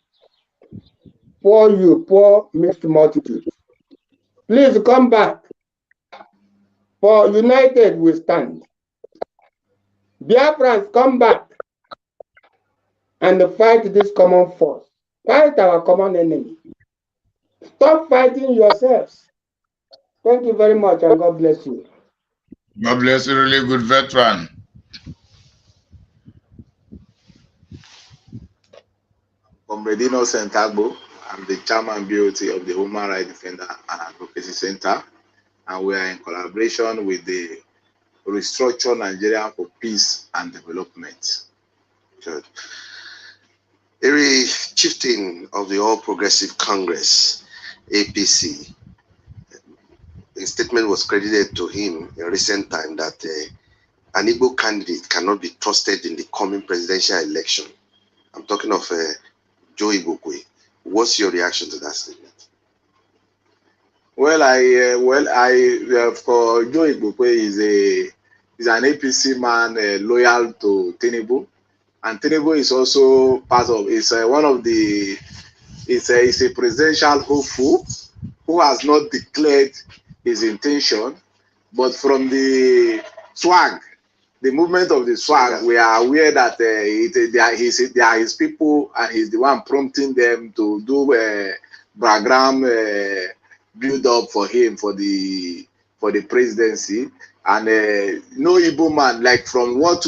Poor mixed multitude. Please come back. For united we stand. Biafrans, come back and fight this common force. Fight our common enemy. Stop fighting yourselves. Thank you very much and God bless you. God bless you, really good veteran. Comrade Innocent Agbo, I'm the chairman BOT of the Human Rights Defender and Advocacy Center, and we are in collaboration with the Restructure Nigeria for Peace and Development. Good. Eri chieftain of the All Progressive Congress, APC, a statement was credited to him in recent time that an Igbo candidate cannot be trusted in the coming presidential election. I'm talking of Joe Igbokwe. What's your reaction to that statement? Well, for Joe Igbokwe is an APC man loyal to Tinubu, and Tinubu is also part of. It's one of the. It's a presidential hopeful who has not declared his intention, but from the swag, the movement of the swag, we are aware that they are his people, and he's the one prompting them to do a program build up for him for the presidency. And no Igbo man, like from what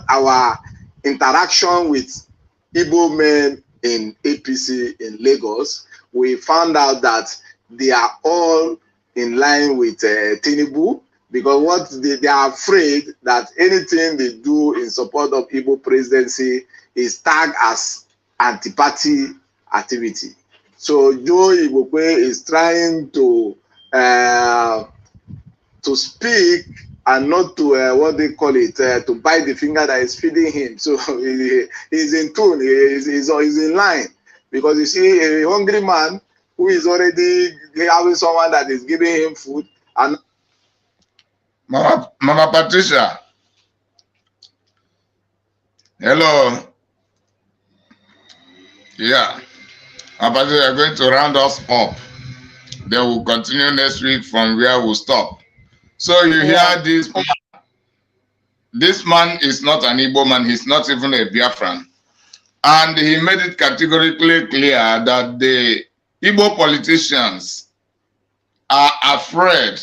our interaction with Igbo men in APC in Lagos, we found out that they are all in line with Tinubu, because what they are afraid that anything they do in support of Igbo presidency is tagged as anti-party activity. So Joe Igbokwe is trying to speak and not to what they call it, to bite the finger that is feeding him. So he's in tune, he's in line, because you see a hungry man who is already having someone that is giving him food. And Mama Patricia. Hello. Yeah. Mama Patricia, you're going to round us up. Then we'll continue next week from where we'll stop. So you hear this man. This man is not an Igbo man. He's not even a Biafran. And he made it categorically clear that the Igbo politicians are afraid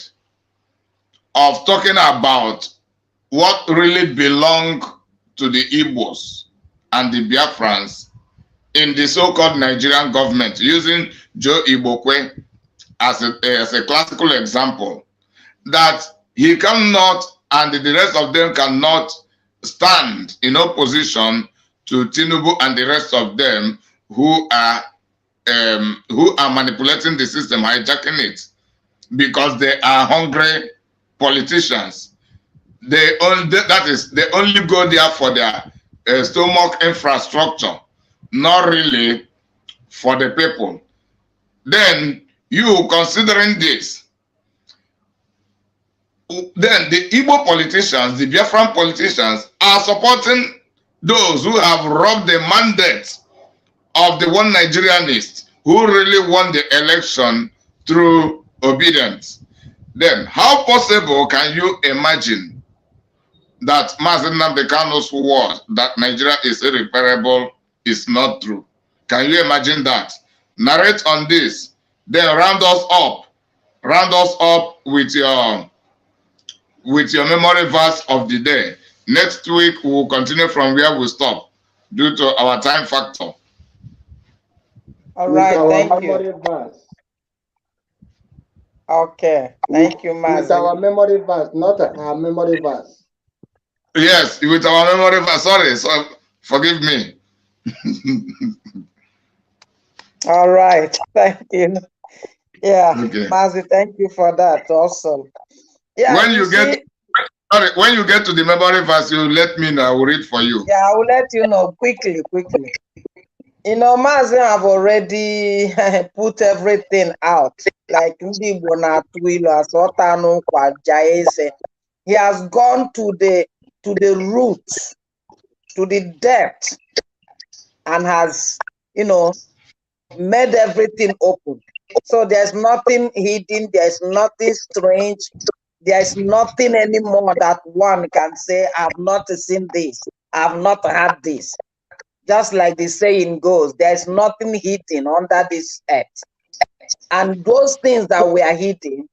of talking about what really belong to the Igbos and the Biafrans in the so-called Nigerian government, using Joe Igbokwe as a classical example, that he cannot, and the rest of them cannot stand in opposition to Tinubu and the rest of them who are manipulating the system, hijacking it, because they are hungry politicians. They only go there for their stomach infrastructure, not really for the people. Then you considering this, then the Igbo politicians, the Biafran politicians, are supporting those who have robbed the mandate of the one Nigerianist who really won the election through obedience. Then how possible can you imagine that Mazen Nnamdi Kanu's word that Nigeria is irreparable is not true? Can you imagine that? Narrate on this, then round us up round us up with your memory verse of the day. Next week we will continue from where we stop due to our time factor. All right, thank you. Verse. Okay, thank you, Mazi. With our memory verse, not our memory verse. Yes, with our memory verse. Sorry, so forgive me. All right, thank you. Yeah, Okay. Mazi, thank you for that. Awesome. Yeah, When you get to the memory verse, you let me know. I will read for you. Yeah, I will let you know quickly. You know, Mazi have already put everything out. Like he has gone to the root, to the depth, and has, made everything open. So there's nothing hidden, there's nothing strange, there's nothing anymore that one can say, I've not seen this, I've not had this. Just like the saying goes, there's nothing hidden under this earth. And those things that were hidden,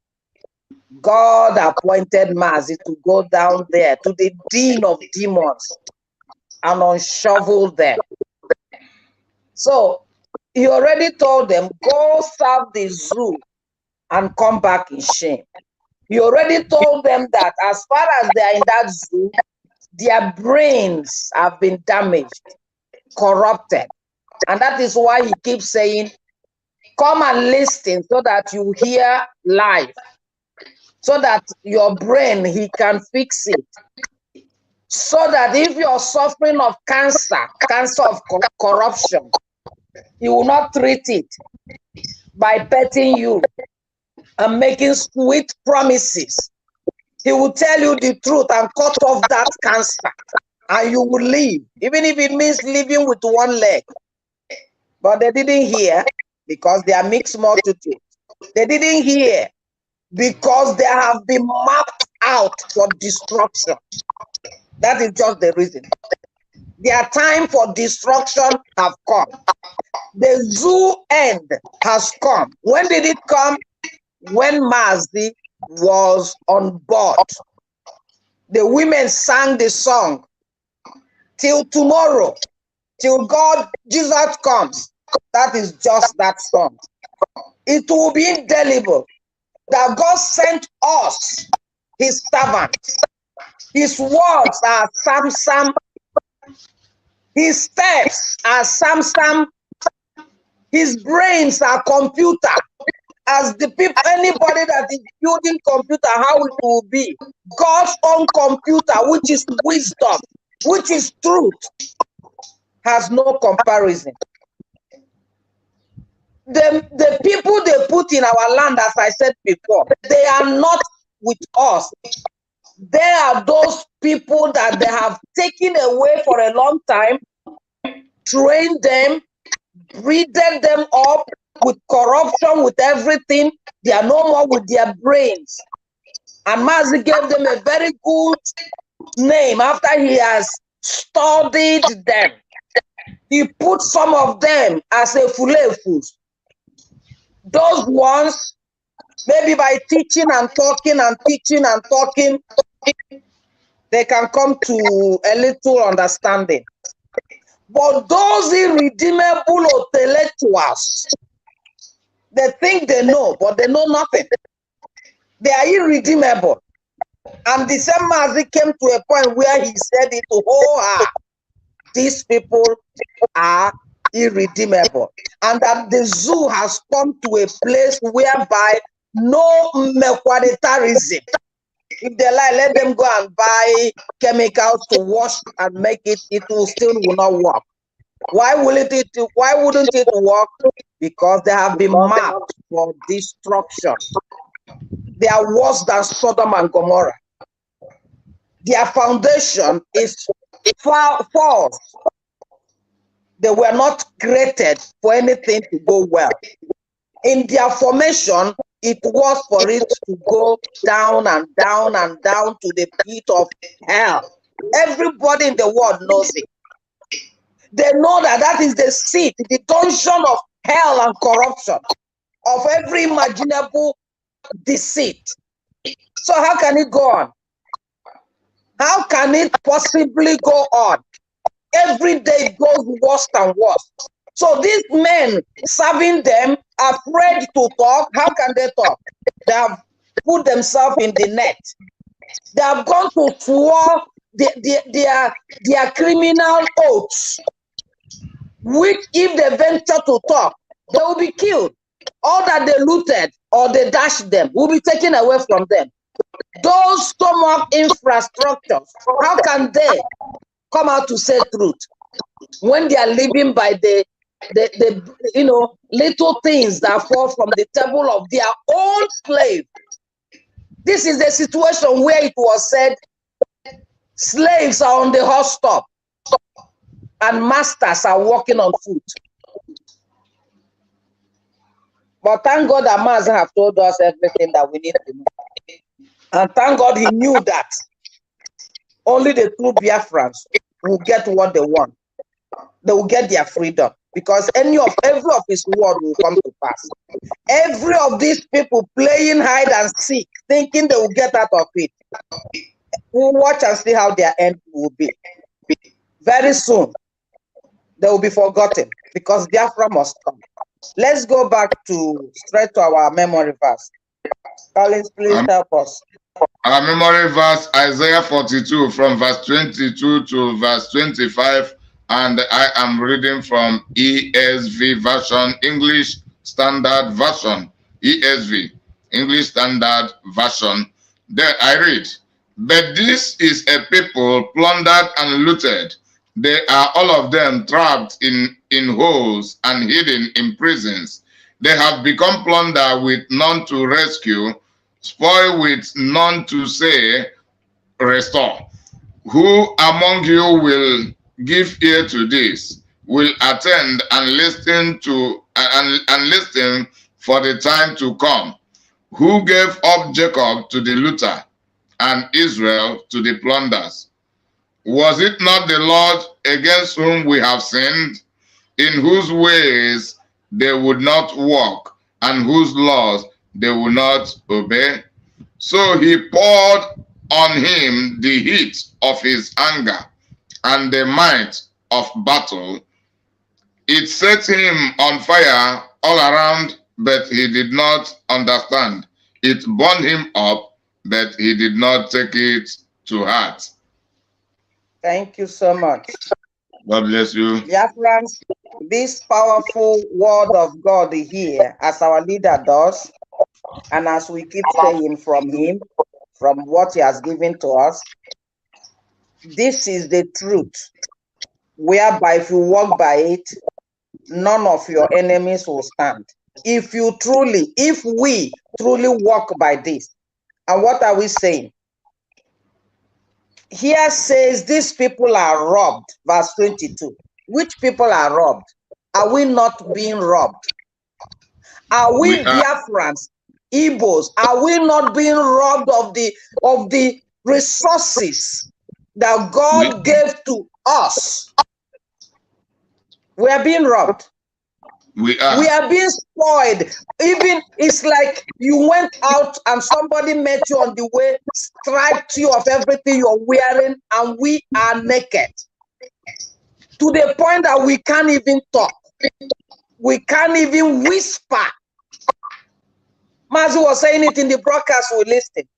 God appointed Mazi to go down there to the den of demons and unshovel them. So he already told them, go serve the zoo and come back in shame. He already told them that as far as they are in that zoo, their brains have been damaged, corrupted. And that is why he keeps saying, come and listen so that you hear live, so that your brain, he can fix it. So that if you're suffering of cancer of corruption, he will not treat it by petting you and making sweet promises. He will tell you the truth and cut off that cancer, and you will live, even if it means living with one leg. But they didn't hear because they are mixed multitude. They didn't hear because they have been mapped out for destruction. That is just the reason. Their time for destruction have come. The zoo end has come. When did it come? When Mazi was on board. The women sang the song, till tomorrow, till Jesus comes. That is just that song. It will be indelible that God sent us, his servants. His words are Sam. His steps are Sam. His brains are computer. As the people, anybody that is building computer, how it will be. God's own computer, which is wisdom, which is truth, has no comparison. The people they put in our land, as I said before, they are not with us. They are those people that they have taken away for a long time, trained them, breeded them up with corruption, with everything. They are no more with their brains. And Mazi gave them a very good name after he has studied them. He put some of them as a fulefus. Those ones, maybe by teaching and talking and teaching and talking, they can come to a little understanding. But those irredeemable intellectuals, they think they know, but they know nothing. They are irredeemable. And the same Mazi came to a point where he said it to her, these people are irredeemable. And that the zoo has come to a place whereby no mequanitarism. If they like, let them go and buy chemicals to wash and make it, it will still not work. Why wouldn't it work? Because they have been marked for destruction. They are worse than Sodom and Gomorrah. Their foundation is false. They were not created for anything to go well. In their formation, it was for it to go down and down and down to the pit of hell. Everybody in the world knows it. They know that that is the seat, the dungeon of hell and corruption, of every imaginable deceit. So how can it go on? How can it possibly go on? Every day it goes worse and worse. So these men serving them, afraid to talk, how can they talk? They have put themselves in the net. They have gone to swear their criminal oaths, which if they venture to talk, they will be killed. All that they looted or they dashed them will be taken away from them. Those stomach infrastructures, how can they come out to say truth when they are living by the little things that fall from the table of their own slave? This is the situation where it was said slaves are on the horse stop and masters are walking on foot. But thank God that Master have told us everything that we need to know. And thank God he knew that only the true Biafrans will get what they want. They will get their freedom, because every of his word will come to pass. Every of these people playing hide and seek, thinking they will get out of it, we'll watch and see how their end will be. Very soon, they will be forgotten, because Biafra must come. Let's go back straight to our memory verse. Collins, please help us. Our memory verse, Isaiah 42, from verse 22 to verse 25, and I am reading from ESV version, English Standard Version, ESV, English Standard Version. There I read, "But this is a people plundered and looted. They are all of them trapped in holes and hidden in prisons. They have become plunder with none to rescue, spoil with none to say, restore. Who among you will give ear to this, will attend and listen to and listen for the time to come? Who gave up Jacob to the looter and Israel to the plunders? Was it not the Lord against whom we have sinned, in whose ways they would not walk, and whose laws they would not obey? So he poured on him the heat of his anger and the might of battle. It set him on fire all around, but he did not understand. It burned him up, but he did not take it to heart." Thank you so much. God bless you. Biafrans, this powerful word of God here, as our leader does, and as we keep saying from him, from what he has given to us, this is the truth, whereby if you walk by it, none of your enemies will stand. If we truly walk by this. And what are we saying? Here says these people are robbed, verse 22. Which people are robbed? Are we not being robbed? Are we Biafrans, Igbos? Are we not being robbed of the resources that God gave to us? We are being robbed. We are being spoiled. Even it's like you went out and somebody met you on the way, stripped you of everything you're wearing, and we are naked. To the point that we can't even talk. We can't even whisper. Mazi was saying it in the broadcast we listened.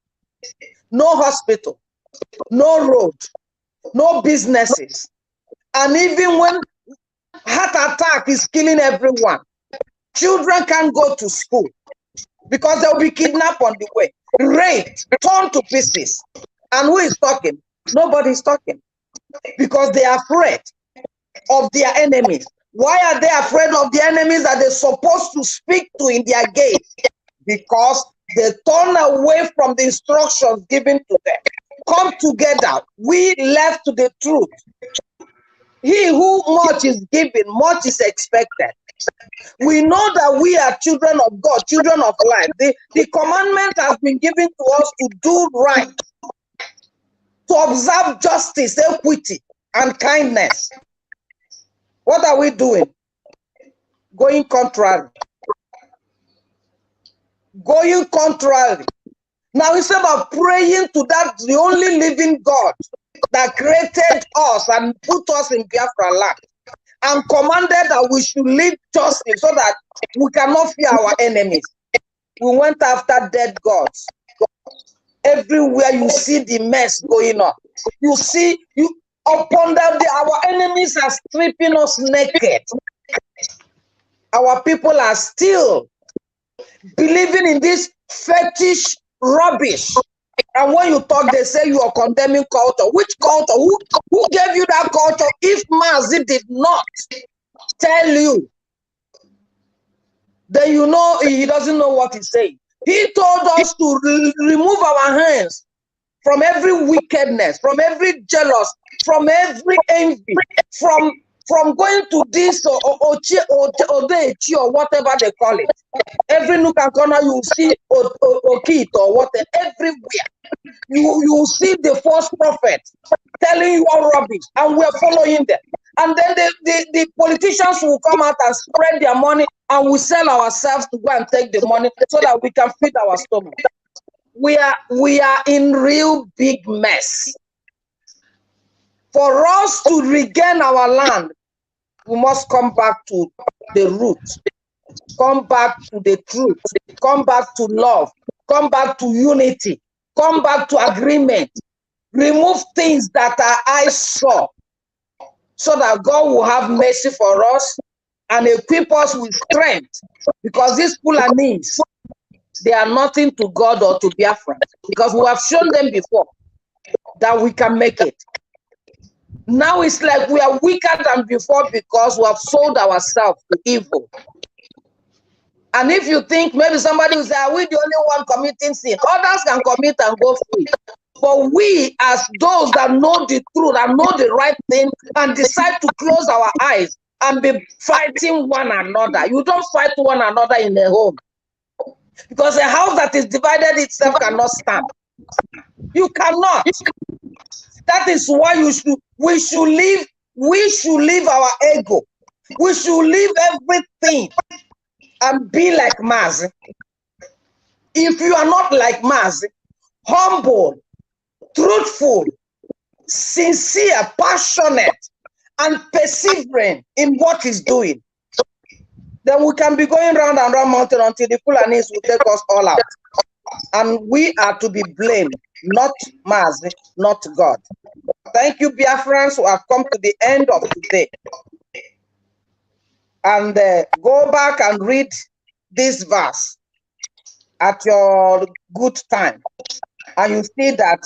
No hospital, no road, no businesses. And even when heart attack is killing everyone, children can't go to school because they'll be kidnapped on the way, raped, torn to pieces. And who is talking? Nobody's talking, because they are afraid of their enemies. Why are they afraid of the enemies that they're supposed to speak to in their gates? Because they turn away from the instructions given to them. Come together. We left to the truth. He who much is given, much is expected. We know that we are children of God, children of life. The commandment has been given to us to do right, to observe justice, equity, and kindness. What are we doing? Going contrary. going contrary. Now, instead of praying to that, the only living God that created us and put us in Biafra land and commanded that we should live justly so that we cannot fear our enemies, we went after dead gods. Everywhere you see the mess going on, you see upon that day, our enemies are stripping us naked. Our people are still believing in this fetish rubbish. And when you talk, they say you are condemning culture. Which culture? Who gave you that culture? If Mazi did not tell you, then you know he doesn't know what he's saying. He told us to remove our hands from every wickedness, from every jealous, from every envy, from going to this or whatever they call it. Every nook and corner you see Okit or whatever, everywhere. You see the false prophet telling you all rubbish, and we're following them. And then the politicians will come out and spread their money, and we sell ourselves to go and take the money so that we can feed our stomach. We are in real big mess. For us to regain our land, we must come back to the root, come back to the truth, come back to love, come back to unity, come back to agreement, remove things that our eyes saw, so that God will have mercy for us and equip us with strength. Because these Fulanis, they are nothing to God or to Biafra, because we have shown them before that we can make it. Now it's like we are weaker than before because we have sold ourselves to evil. And if you think maybe somebody will say, are we the only one committing sin? Others can commit and go free. But we, as those that know the truth and know the right thing and decide to close our eyes and be fighting one another. You don't fight one another in a home. Because a house that is divided itself cannot stand. You cannot. That is why we should leave our ego. We should leave everything and be like Mazi. If you are not like Mazi, humble, truthful, sincere, passionate, and persevering in what he's doing, then we can be going round and round mountain until the Fulanis will take us all out. And we are to be blamed, not Mazi, not God. Thank you, Biafrans, who have come to the end of today. And go back and read this verse at your good time. And you see that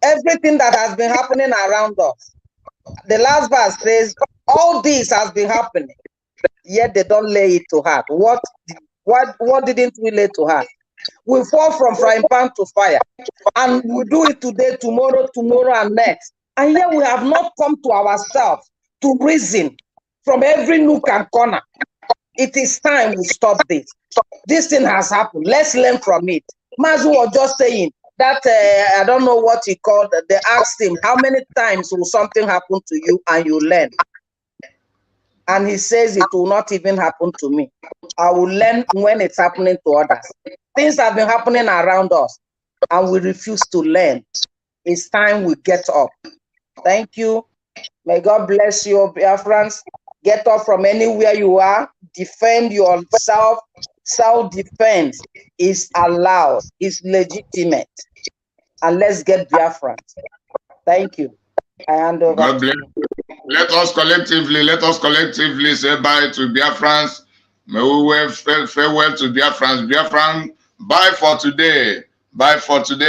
everything that has been happening around us, the last verse says, all this has been happening, yet they don't lay it to heart. What didn't we lay to heart? We fall from frying pan to fire, and we do it today, tomorrow, and next. And yet we have not come to ourselves to reason from every nook and corner. It is time we stop this. This thing has happened. Let's learn from it. Mazu was just saying that, I don't know what he called, they asked him, how many times will something happen to you and you learn? And he says it will not even happen to me. I will learn when it's happening to others. Things have been happening around us and we refuse to learn. It's time we get up. Thank you. May God bless you, Biafrans. Get up from anywhere you are. Defend yourself. Self-defense is allowed, is legitimate. And let's get Biafrans. Thank you. I hand over. God bless. Let us collectively say bye to Biafrans. May we farewell to Biafrans. Biafran, bye for today. Bye for today.